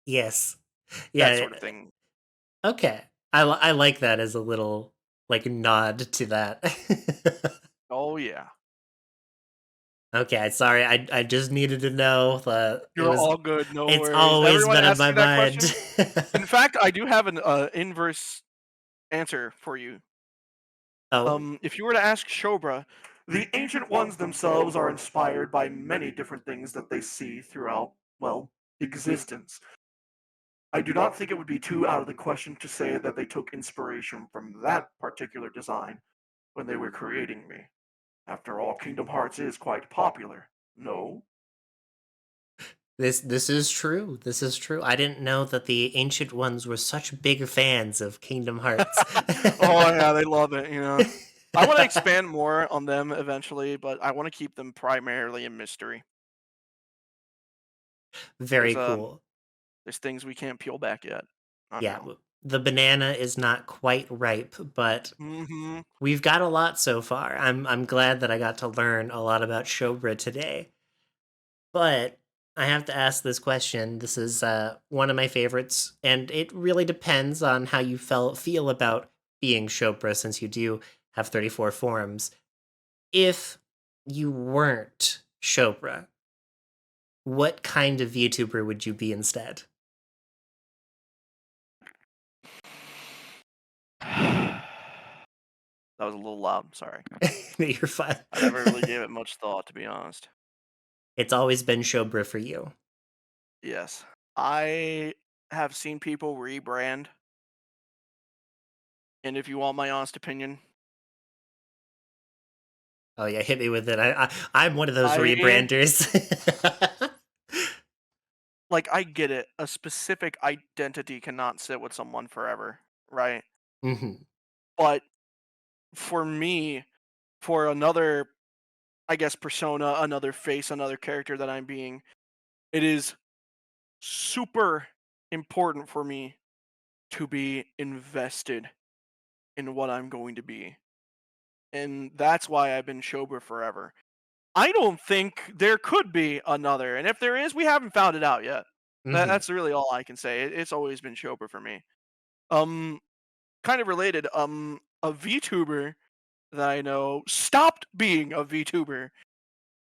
Yes.
that
Yeah,
sort of thing.
okay. I like that as a little, like, nod to that.
Oh yeah,
Okay, sorry, I just needed to know that
you're all good. No
it's
worries.
always
Everyone
been on my
asking that
mind.
question. In fact, I do have an inverse answer for you.
Oh,
If you were to ask Shobra, the ancient ones themselves are inspired by many different things that they see throughout, well, existence. I do not think it would be too out of the question to say that they took inspiration from that particular design when they were creating me. After all, Kingdom Hearts is quite popular. No?
this is true. This is true. I didn't know that the Ancient Ones were such big fans of Kingdom Hearts.
Oh yeah, they love it. I want to expand more on them eventually, but I want to keep them primarily a mystery. There's
Very cool.
there's things we can't peel back yet. I
Yeah,
know.
the banana is not quite ripe, but
Mhm.
we've got a lot so far. I'm glad that I got to learn a lot about Shobra today. But I have to ask this question. This is one of my favorites, and it really depends on how you feel about being Shobra, since you do have 34 forms. If you weren't Shobra, what kind of VTuber would you be instead?
That was a little loud. Sorry.
You're fine.
I never really gave it much thought, to be honest.
It's always been Shobra for you.
Yes. I have seen people rebrand, and if you want my honest opinion,
Oh yeah, hit me with it. I'm one of those
I
rebranders.
I get it. A specific identity cannot sit with someone forever, right?
hmm
But for me, for another, I guess, persona, another face, another character that I'm being, it is super important for me to be invested in what I'm going to be. And that's why I've been Shobra forever. I don't think there could be another, and if there is, we haven't found it out yet.
hmm
That's really all I can say. It's always been Shobra for me. Um, kind of related. A VTuber that I know stopped being a VTuber,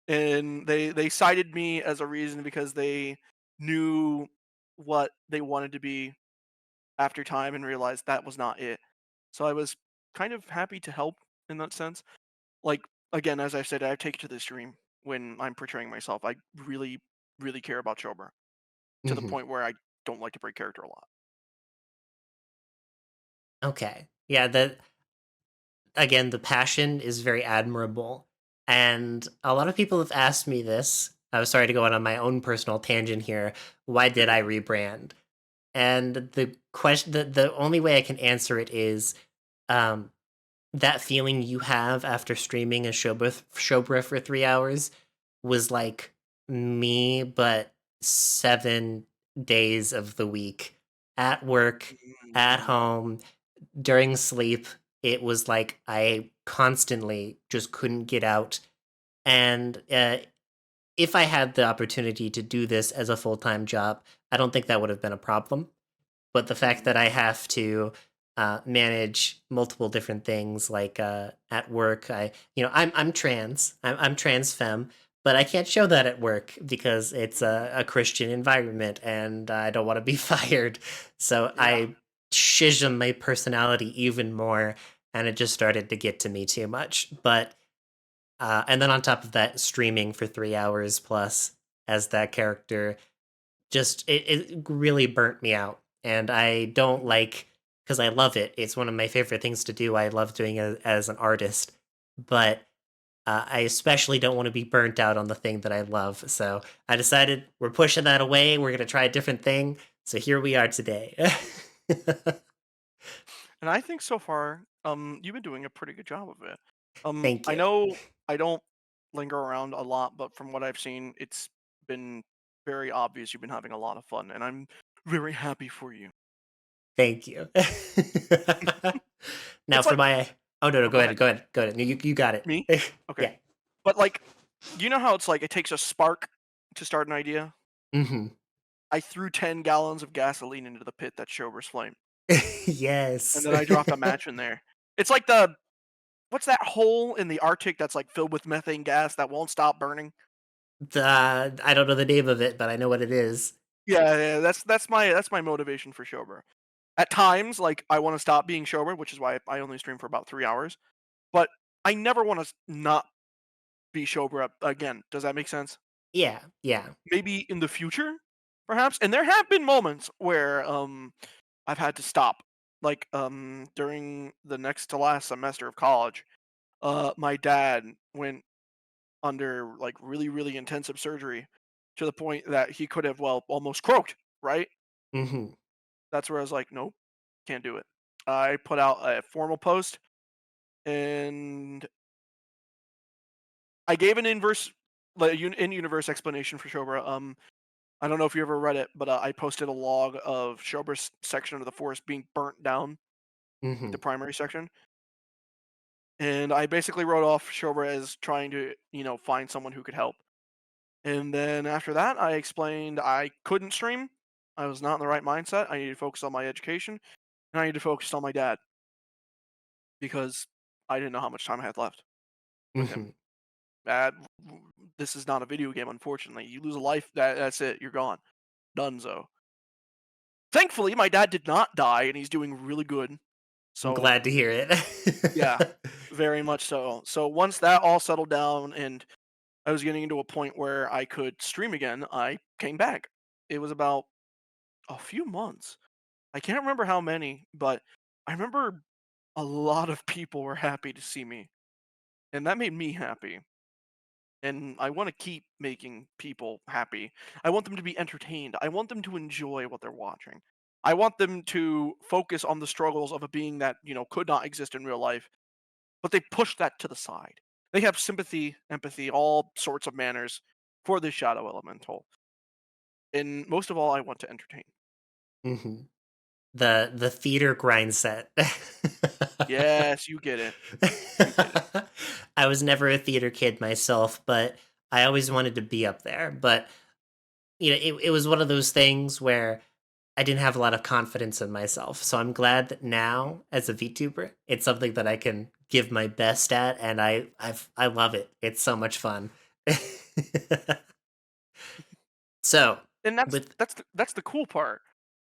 and they cited me as a reason because they knew what they wanted to be after time and realized that was not it. So I was kind of happy to help in that sense. Like, again, as I said, I take it to the stream when I'm portraying myself. I really, really care about Shobra to the
hmm
point where I don't like to break character a lot.
Okay. Yeah, the again, the passion is very admirable. And a lot of people have asked me this. I was sorry to go on my own personal tangent here. Why
You're
did I
good.
rebrand? And the only way I can answer it is um, that feeling you have after streaming a Shobra for 3 hours was like me, but 7 days of the week at work, at
Mm,
home, during sleep. It was like I constantly just couldn't get out. And if I had the opportunity to do this as a full time job, I don't think that would have been a problem. But the fact
mm,
that I have to manage multiple different things, like at work, I'm trans, I'm trans femme, but I can't show that at work because it's
mhm.
a Christian environment, and I don't want to be fired. So
Yeah.
I schism my personality even more, and it just started to get to me too much. But and then on top of that, streaming for 3 hours plus as that character just it really burnt me out, and I don't
Mhm.
like, because I love it. It's one of my favorite things to do. I love doing it as an artist, but I especially don't want to be burnt out on the thing that I love. So I decided we're pushing that away. We're gonna try a different thing. So here we are today.
And I think so far, you've been doing a pretty good job of it.
Thank
I
you.
know I don't linger around a lot, but from what I've seen, it's been very obvious you've been having a lot of fun, and I'm very happy for you.
Thank you. Now
It's
for
like,
my oh no, no,
oh,
go
go
ahead,
ahead.
go ahead, go ahead. You got it.
Me? Okay.
Yeah.
But you know how it's like it takes a spark to start an idea?
hmm
I threw 10 gallons of gasoline into the pit that Shober's flame, and
yes.
then I dropped a match in there. It's like the what's that hole in the Arctic that's like filled with methane gas that won't stop burning?
I don't know the name of it, but I know what it is.
Yeah, yeah, that's my motivation for Shober. At times, like I want to stop being Shober, which is why I only stream for about 3 hours. But I never want to not be Shober again. Does that make sense?
Yeah, yeah.
Maybe in the future, perhaps. And there have been moments where I've had to stop. Like during the next to last semester of college, my dad went under like really really intensive surgery to the point that he could have well almost croaked, right?
Mhm,
That's where I was like, nope, can't do it. I put out a formal post and I gave an inverse like in universe explanation for Shobra. I don't know if you ever read it, but I posted a log of Shobra's section of the forest being burnt down, like the
mhm,
primary section. And I basically wrote off Shobra as trying to, find someone who could help. And then after that, I explained I couldn't stream. I was not in the right mindset. I needed to focus on my education, and I needed to focus on my dad because I didn't know how much time I had left with him.
mhm.
Uh, this is not a video game, unfortunately. You lose a life, that's it. You're gone. Dunzo. Thankfully, my dad did not die, and he's doing really good.
I'm
So
glad to hear
yeah,
it.
very much so. So once that all settled down, and I was getting into a point where I could stream again, I came back. It was about a few months. I can't remember how many, but I remember a lot of people were happy to see me, and that made me happy. And I want to keep making people happy. I want them to be entertained. I want them to enjoy what they're watching. I want them to focus on the struggles of a being that, could not exist in real life, but they push that to the side. They have sympathy, empathy, all sorts of manners for this shadow elemental. And most of all, I want to entertain.
Mhm. The theater grind set.
Yes, you get it. You get it.
I was never a theater kid myself, but I always wanted to be up there. But it was one of those things where I didn't have a lot of confidence in myself. So I'm glad that
Mhm.
now, as a VTuber, it's something that I can give my best at, and I love it. It's so much fun. So
And that's
with
that's the, that's the cool part.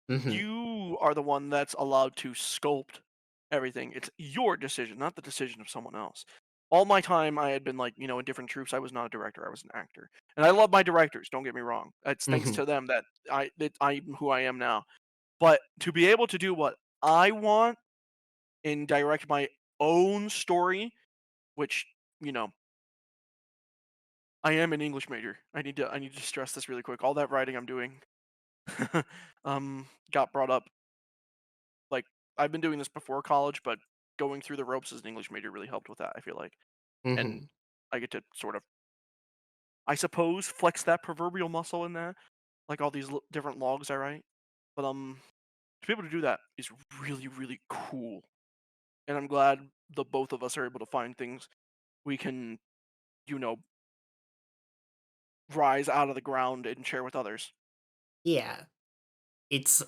mhm,
You are the one that's allowed to sculpt everything. It's your decision, not the decision of someone else. All my time, I had been like, in different troops. I was not a director. I was an actor, and I love my directors. Don't get me wrong. It's thanks
mhm,
to them that I'm who I am now. But to be able to do what I want and direct my own story, which you know, I am an English major. I need to stress this really quick. All that writing I'm doing, got brought up. Like, I've been doing this before college, but going through the ropes as an English major really helped with that, I feel like. And
mhm.
I get to sort of, I suppose, flex that proverbial muscle in there, like all these different logs I write. But to be able to do that is really, really cool. And I'm glad the both of us are able to find things we can, you know, rise out of the ground and share with others.
Yeah, it's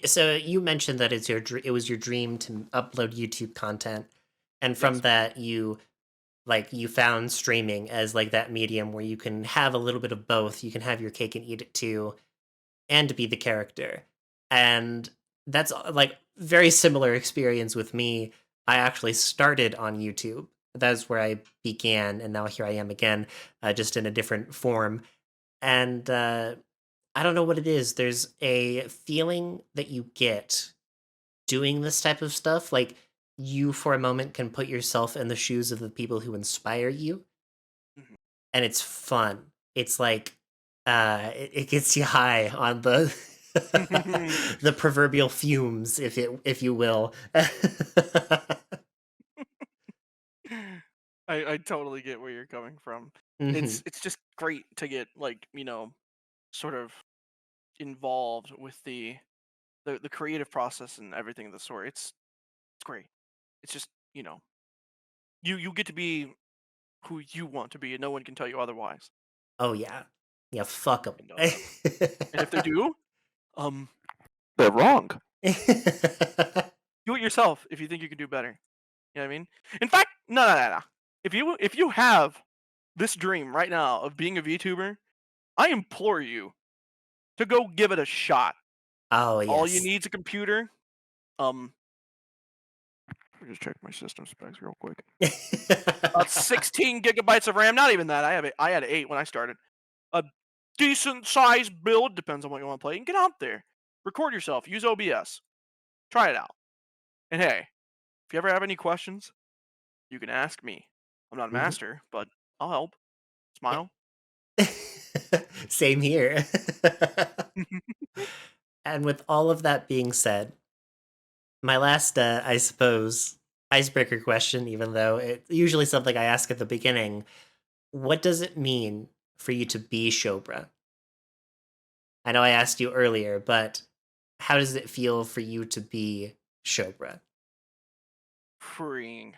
so you mentioned that it was your dream to upload YouTube content, and from
Yes.
that you found streaming as like that medium where you can have a little bit of both. You can have your cake and eat it too, and be the character. And that's like very similar experience with me. I actually started on YouTube. That's where I began, and now here I am again, just in a different form. And I don't know what it is. There's a feeling that you get doing this type of stuff. Like you, for a moment, can put yourself in the shoes of the people who inspire you,
Mhm.
and it's fun. It's like it gets you high on the the proverbial fumes, if you will.
I totally get where you're coming from.
Hmm.
It's just great to get like, sort of involved with the creative process and everything of the sort. It's great. It's just, you get to be who you want to be and no one can tell you otherwise.
Oh yeah, yeah. Fuck them.
And if they do, um they're wrong. Do it yourself if you think you can do better. You know what I mean? In fact, no, no, no, no. If you have this dream right now of being a VTuber, I implore you to go give it a shot.
Oh
All you
yes.
need is a computer. Um, Let me just check my system specs real quick. About 16 gigabytes of RAM. Not even that. I had 8 when I started. A decent sized build depends on what you want to play. And get out there, record yourself, use OBS, try it out. And hey, if you ever have any questions, you can ask me. I'm not a
Mhm.
master, but I'll help. Smile.
Same here. And with all of that being said, my last, I suppose, icebreaker question, even though it's usually something I ask at the beginning, what does it mean for you to be Shobra? I know I asked you earlier, but how does it feel for you to be Shobra?
Freeing.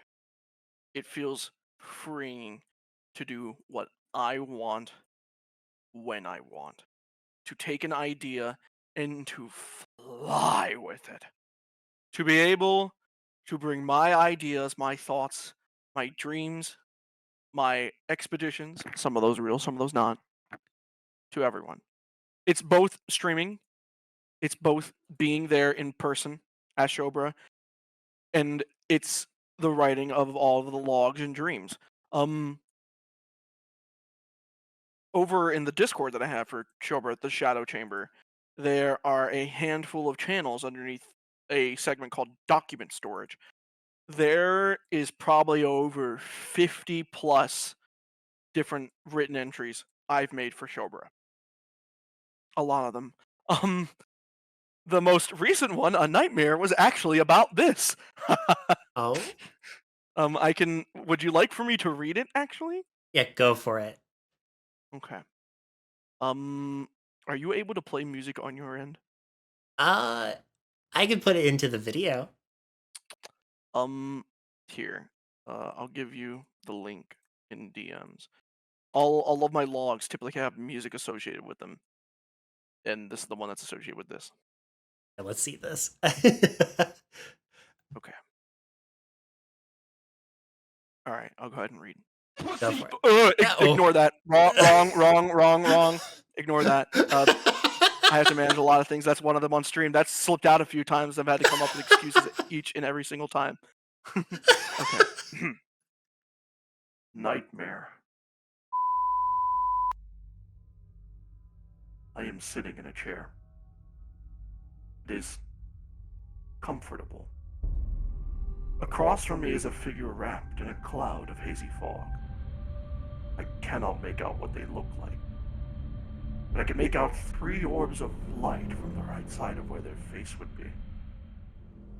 It feels freeing to do what I want when I want. To take an idea and to fly with it. To be able to bring my ideas, my thoughts, my dreams, my expeditions, some of those real, some of those not, to everyone. It's both streaming, it's both being there in person as Shobra, and it's the writing of all of the logs and dreams. Um, Over in the Discord that I have for Shobra, the Shadow Chamber, there are a handful of channels underneath a segment called Document Storage. There is probably over 50 plus different written entries I've made for Shobra. A lot of them. Um, the most recent one, A Nightmare, was actually about this.
Oh?
I can. Would you like for me to read it? Actually,
Yeah, go for it.
okay. Um, are you able to play music on your end?
Uh, I could put it into the video.
Um, Here. I'll give you the link in DMs. All of my logs typically have music associated with them, and this is the one that's associated with this.
Yeah, let's see this.
Okay. All right. I'll go ahead and read.
Go for it. Oh.
Ignore that. Wrong. Wrong. Wrong. Wrong. Wrong. Ignore that. I have to manage a lot of things. That's one of them on stream. That's slipped out a few times. I've had to come up with excuses each and every single time. Okay. Nightmare. I am sitting in a chair. It is comfortable. Across from me is a figure wrapped in a cloud of hazy fog. I cannot make out what they look like, but I can make out 3 orbs of light from the right side of where their face would be.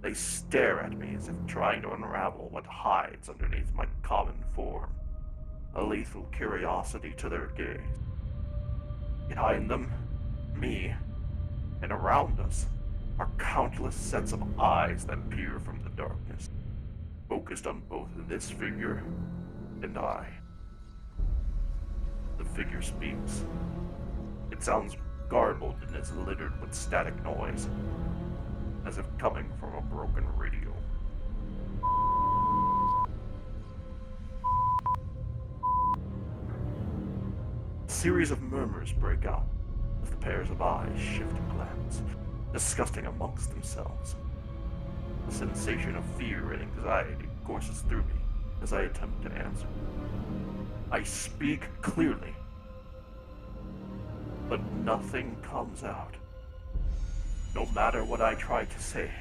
They stare at me as if trying to unravel what hides underneath my common form, a lethal curiosity to their gaze. Behind them, me, and around us are countless sets of eyes that peer from the darkness, focused on both this figure and I. The figure speaks. It sounds garbled and is littered with static noise, as if coming from a broken radio. A series of murmurs break out as the pairs of eyes shift and glance, discussing amongst themselves. A sensation of fear and anxiety courses through me as I attempt to answer. I speak clearly, but nothing comes out. No matter what I try to say,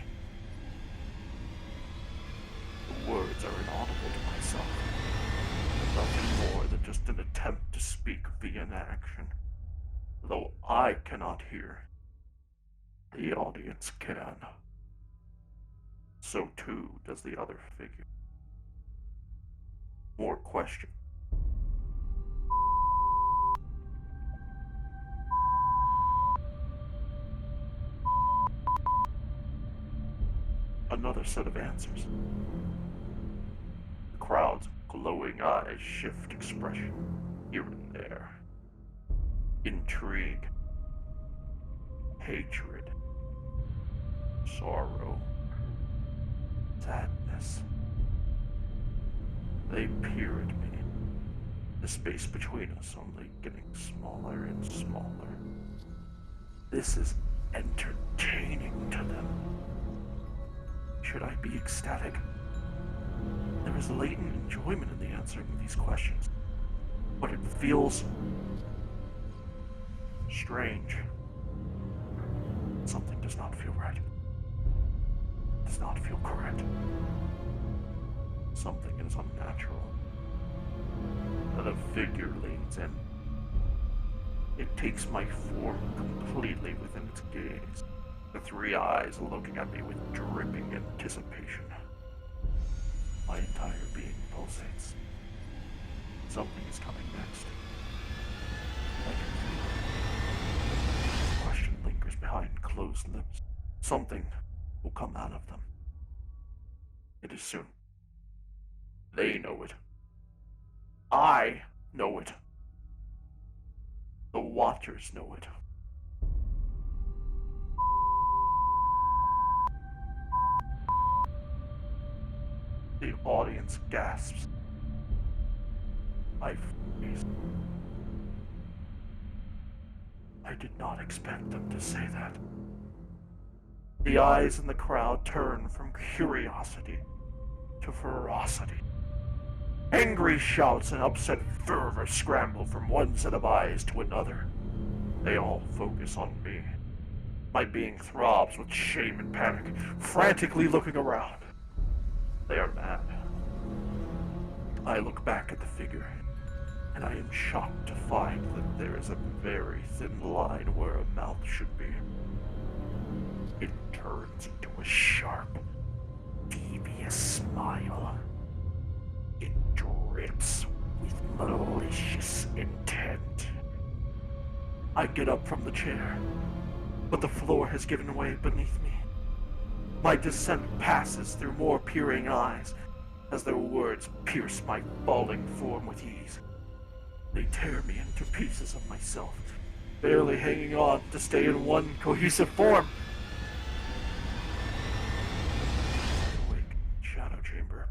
the words are inaudible to myself. Nothing more than just an attempt to speak via an action. Though I cannot hear, the audience can. So too does the other figure. More question. Another set of answers. The crowd's glowing eyes shift expression here and there. Intrigue, hatred, sorrow, sadness. They peer at me, the space between us only getting smaller and smaller. This is entertaining to them. Should I be ecstatic? There is latent enjoyment in the answering of these questions, but it feels strange. Something does not feel right. Does not feel correct. Something is unnatural. The figure leans in. It takes my form completely within its gaze, the 3 eyes looking at me with dripping anticipation. My entire being pulsates. Something is coming next. I can feel it. The question lingers behind closed lips. Something will come out of them. It is soon. They know it. I know it. The watchers know it. The audience gasps. I freeze. I did not expect them to say that. The eyes in the crowd turn from curiosity to ferocity. Angry shouts and upset fervor scramble from one set of eyes to another. They all focus on me. My being throbs with shame and panic, frantically looking around. They are mad. I look back at the figure, and I am shocked to find that there is a very thin line where a mouth should be. It turns into a sharp, devious smile. It drips with malicious intent. I get up from the chair, but the floor has given way beneath me. My descent passes through more peering eyes as their words pierce my falling form with ease. They tear me into pieces of myself, barely hanging on to stay in one cohesive form. Awake shadow chamber.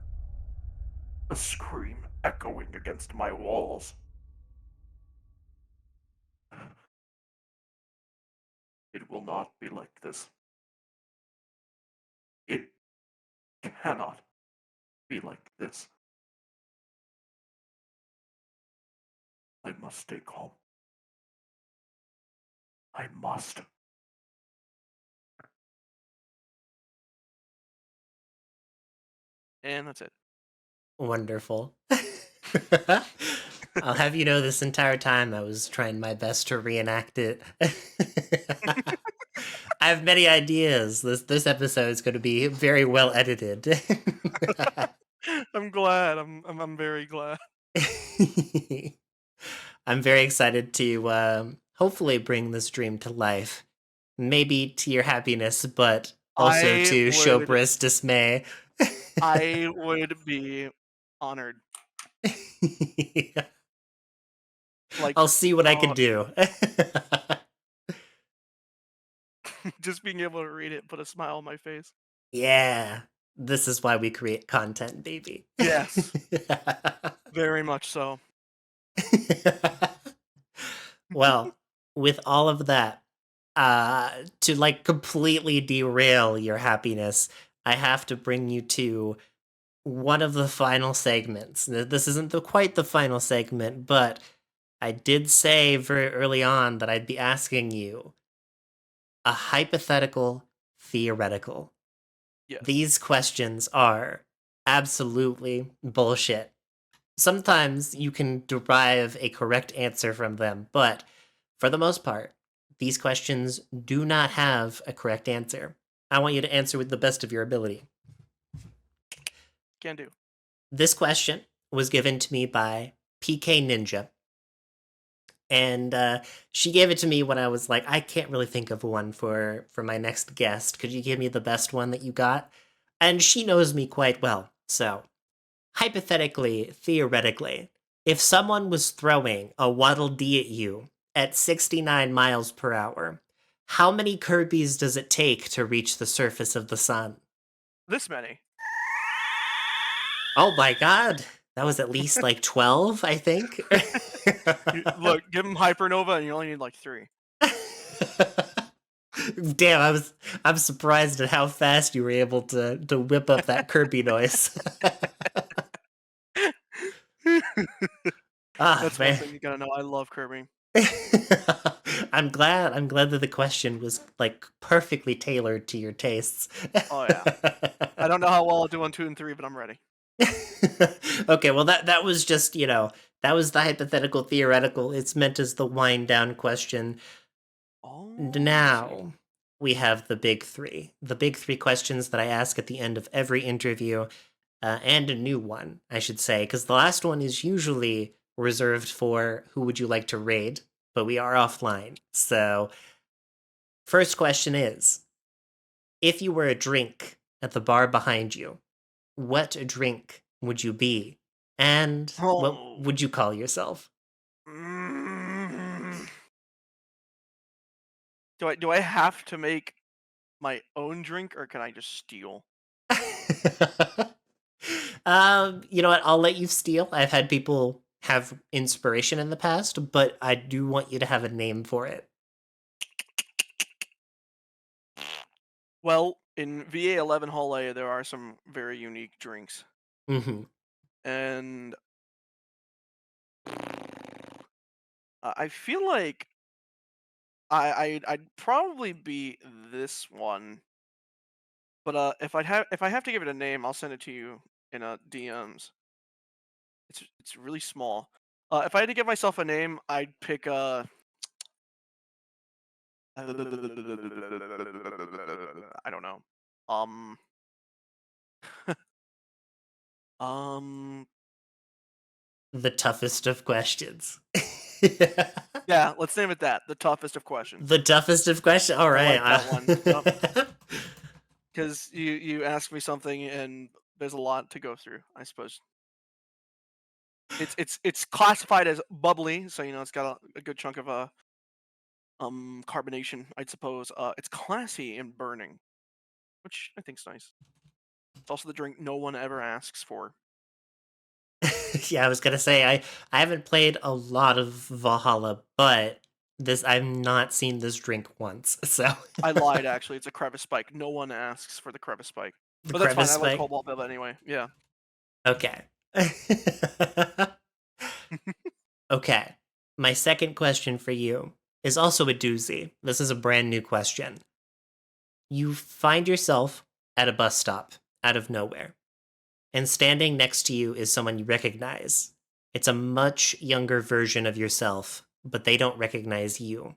A scream echoing against my walls. It will not be like this. It cannot be like this. I must stay calm. I must.
And that's it.
Wonderful. I'll have you know this entire time I was trying my best to reenact it. I have many ideas. This episode is going to be very well edited.
I'm glad. I'm very glad.
I'm very excited to hopefully bring this dream to life. Maybe to your happiness, but also
I
to
would
Shobra's dismay.
I would be honored. Like,
I'll see what I can
oh,
do.
just being able to read it put a smile on my face.
Yeah, this is why we create content, baby.
Yes, very much so.
Well, with all of that, to like completely derail your happiness, I have to bring you to one of the final segments. This isn't quite the final segment, but I did say very early on that I'd be asking you a hypothetical theoretical.
Yes.
These questions are absolutely bullshit. Sometimes you can derive a correct answer from them, but for the most part, these questions do not have a correct answer. I want you to answer with the best of your ability.
Can do.
This question was given to me by PK Ninja, and she gave it to me when I was like, I can't really think of one for my next guest. Could you give me the best one that you got? And she knows me quite well, so hypothetically, theoretically, if someone was throwing a Waddle Dee at you at 69 miles per hour, how many Kirby's does it take to reach the surface of the sun?
This many.
Oh my god. That was at least like 12, I think.
Look, give him hypernova, and you only need like 3.
Damn, I'm surprised at how fast you were able to whip up that Kirby noise. Ah,
That's one
man.
thing you gotta know. I love Kirby.
I'm glad that the question was like perfectly tailored to your tastes.
Oh yeah. I don't know how well I'll do on 2 and 3, but I'm ready.
Okay, well that was just, that was the hypothetical theoretical. It's meant as the wind down question.
Oh, I see.
Now we have the big 3. The big 3 questions that I ask at the end of every interview, and a new one, I should say, because the last one is usually reserved for who would you like to raid, but we are offline. So, first question is, if you were a drink at the bar behind you, what drink would you be? And what
Oh.
would you call yourself?
Mm. Do I have to make my own drink, or can I just steal?
You know what? I'll let you steal. I've had people have inspiration in the past, but I do want you to have a name for it.
Well, in VA11 Hall A, there are some very unique drinks,
Hmm.
and I feel like I'd probably be this one. But if I have to give it a name, I'll send it to you in DMs. It's really small. If I had to give myself a name, I'd pick I don't know. Um um
The toughest of questions.
yeah, let's name it that. The toughest of questions.
The toughest of questions. All
I
right.
like that one. Yep. Because you ask me something and there's a lot to go through, I suppose. It's classified as bubbly, so you know it's got a good chunk of carbonation, I'd suppose. It's classy and burning, which I think's nice. It's also the drink no one ever asks for.
Yeah, I was gonna say I haven't played a lot of Valhalla, but this I've not seen this drink once. So
I lied, actually. It's a crevice spike. No one asks for the crevice spike,
the
but that's fine.
crevice
I like
spike.
Cobalt Bill anyway. Yeah.
Okay. Okay. My second question for you is also a doozy. This is a brand new question. You find yourself at a bus stop out of nowhere, and standing next to you is someone you recognize. It's a much younger version of yourself, but they don't recognize you.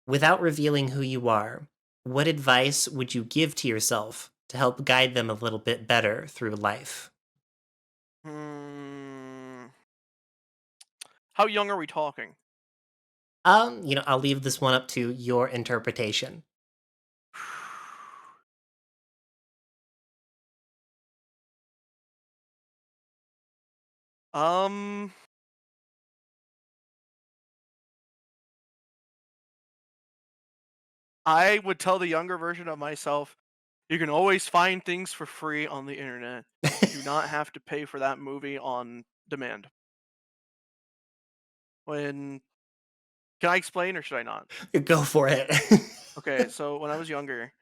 Without revealing who you are, what advice would you give to yourself to help guide them a little bit better through life?
Hmm. How young are we talking?
I'll leave this one up to your interpretation.
um. I would tell the younger version of myself, you can always find things for free on the internet. You do not have to pay for that movie on demand. When can I explain or should I not?
Go for it.
Okay, so when I was younger,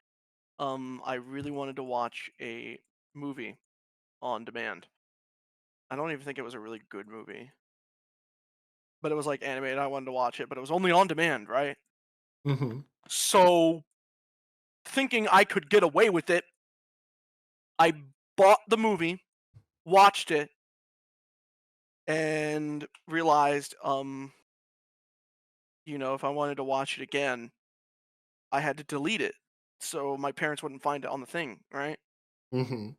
I really wanted to watch a movie on demand. I don't even think it was a really good movie, but it was like animated. I wanted to watch it, but it was only on demand, right?
Hmm.
So, thinking I could get away with it, I bought the movie, watched it, and realized, if I wanted to watch it again, I had to delete it so my parents wouldn't find it on the thing, right?
Hmm.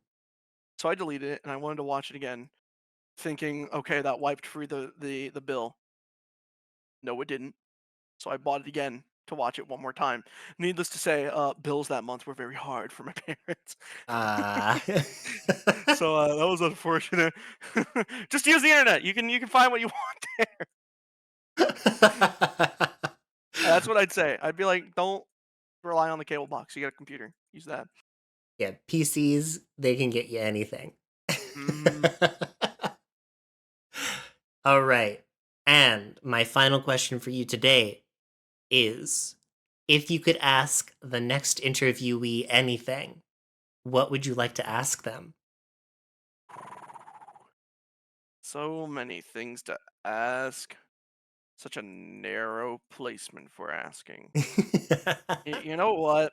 So I deleted it and I wanted to watch it again, thinking, okay, that wiped free the bill. No, it didn't. So I bought it again to watch it one more time. Needless to say, bills that month were very hard for my parents.
uh,
So that was unfortunate. Just use the internet. You can find what you want. That's what I'd say. I'd be like, don't rely on the cable box. You got a computer. Use that.
Yeah, PCs, they can get you anything.
Mm,
All right. And my final question for you today is, if you could ask the next interviewee anything, what would you like to ask them?
so many things to ask. Such a narrow placement for asking. You know what?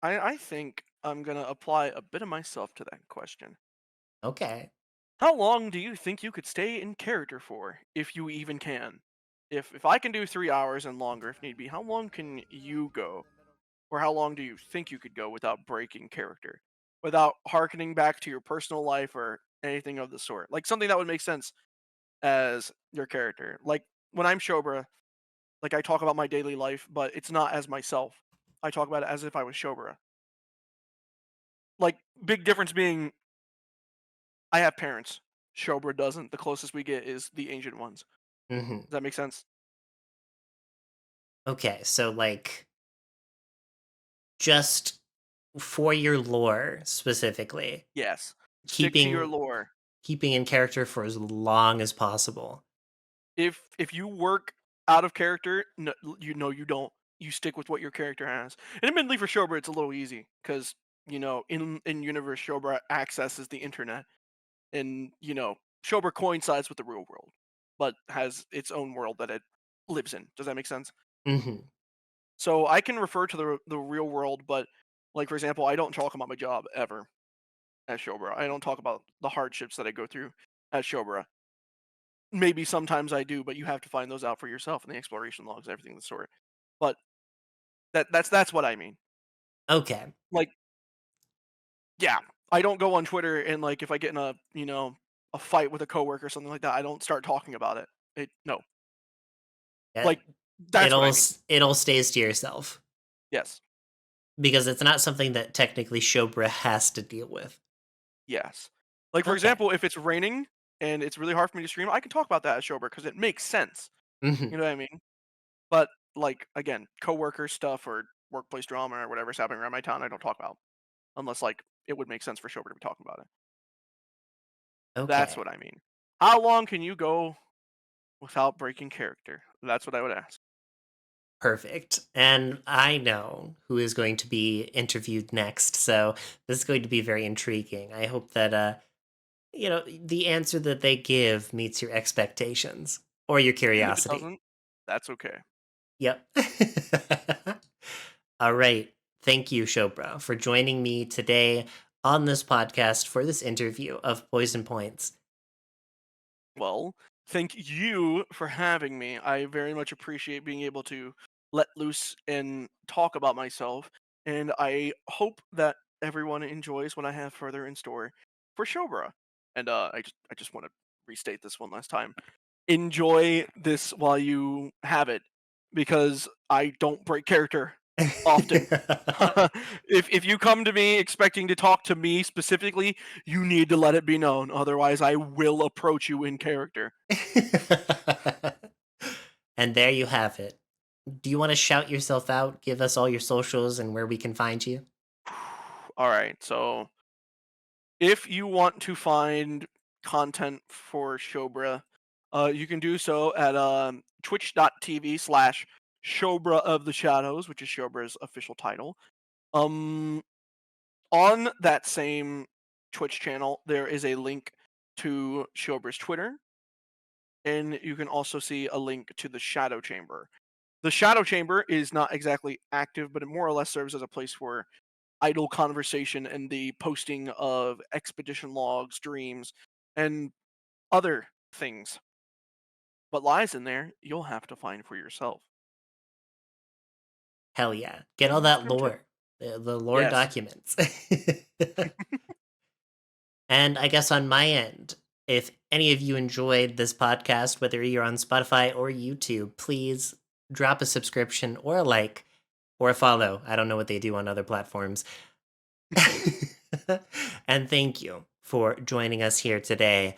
I think I'm gonna apply a bit of myself to that question.
Okay.
How long do you think you could stay in character for, if you even can? If I can do 3 hours and longer if need be, how long can you go? Or how long do you think you could go without breaking character? Without harkening back to your personal life or anything of the sort. Like something that would make sense as your character. Like when I'm Shobra, like I talk about my daily life, but it's not as myself. I talk about it as if I was Shobra. Like big difference being I have parents. Shobra doesn't. The closest we get is the ancient ones.
Hmm.
Does that make sense?
Okay, so like just for your lore specifically,
Yes. Stick to your
keeping
lore.
keeping in character for as long as possible.
If you work out of character, no, you don't. You stick with what your character has. And admittedly, for Shobra, it's a little easy because in universe, Shobra accesses the internet, and Shobra coincides with the real world, but has its own world that it lives in. Does that make sense?
Hmm.
So I can refer to the real world, but like for example, I don't talk about my job ever as Shobra. I don't talk about the hardships that I go through as Shobra. Maybe sometimes I do, but you have to find those out for yourself in the exploration logs, everything of the sort. But that's what I mean.
Okay.
Like, yeah, I don't go on Twitter and like if I get in a fight with a coworker or something like that, I don't start talking about it. No,
Yeah,
like that's what I mean.
it all stays to yourself
Yes,
because it's not something that technically Shobra has to deal with.
yes. Like for
Okay.
example, if it's raining and it's really hard for me to stream, I can talk about that as Shober because it makes sense.
Hmm.
You know what I mean? But like again, coworker stuff or workplace drama or whatever's happening around my town, I don't talk about unless like it would make sense for Shober to be talking about it. That's
Okay.
what I mean. How long can you go without breaking character? That's what I would ask.
Perfect. And I know who is going to be interviewed next, so this is going to be very intriguing. I hope that the answer that they give meets your expectations or your
And if it
curiosity.
doesn't, that's okay.
Yep. All right. Thank you, Shobra, for joining me today on this podcast for this interview of Poison Points.
Well, thank you for having me. I very much appreciate being able to let loose and talk about myself, and I hope that everyone enjoys what I have further in store for Shobra. And I just want to restate this one last time. Enjoy this while you have it, because I don't break character often. If you come to me expecting to talk to me specifically, you need to let it be known. Otherwise, I will approach you in character.
And there you have it. Do you want to shout yourself out? Give us all your socials and where we can find you?
All right. So, if you want to find content for Shobra, you can do so at twitch.tv/ Shobra of the Shadows, which is Shobra's official title. Um, on that same Twitch channel, there is a link to Shobra's Twitter, and you can also see a link to the Shadow Chamber. The Shadow Chamber is not exactly active, but it more or less serves as a place for idle conversation and the posting of expedition logs, dreams, and other things. What lies in there, you'll have to find for yourself.
Hell yeah. Get
And
all
that's
that
pretty much it.
lore. The lore
Yes.
documents. And I guess on my end, if any of you enjoyed this podcast, whether you're on Spotify or YouTube, please drop a subscription or a like or a follow. I don't know what they do on other platforms. And thank you for joining us here today.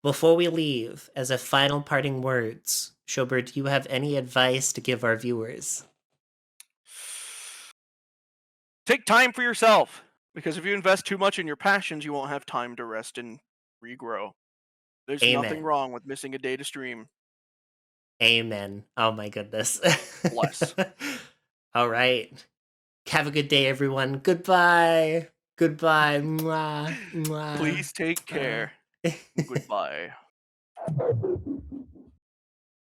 Before we leave, as a final parting words, Shobert, do you have any advice to give our viewers?
Take time for yourself, because if you invest too much in your passions, you won't have time to rest and regrow. There's nothing
Amen.
wrong with missing a day to stream.
Amen. Oh my goodness.
Bless.
All right. Have a good day, everyone. Goodbye. Goodbye. Mwah, mwah,
Please take care.
mwah.
Goodbye.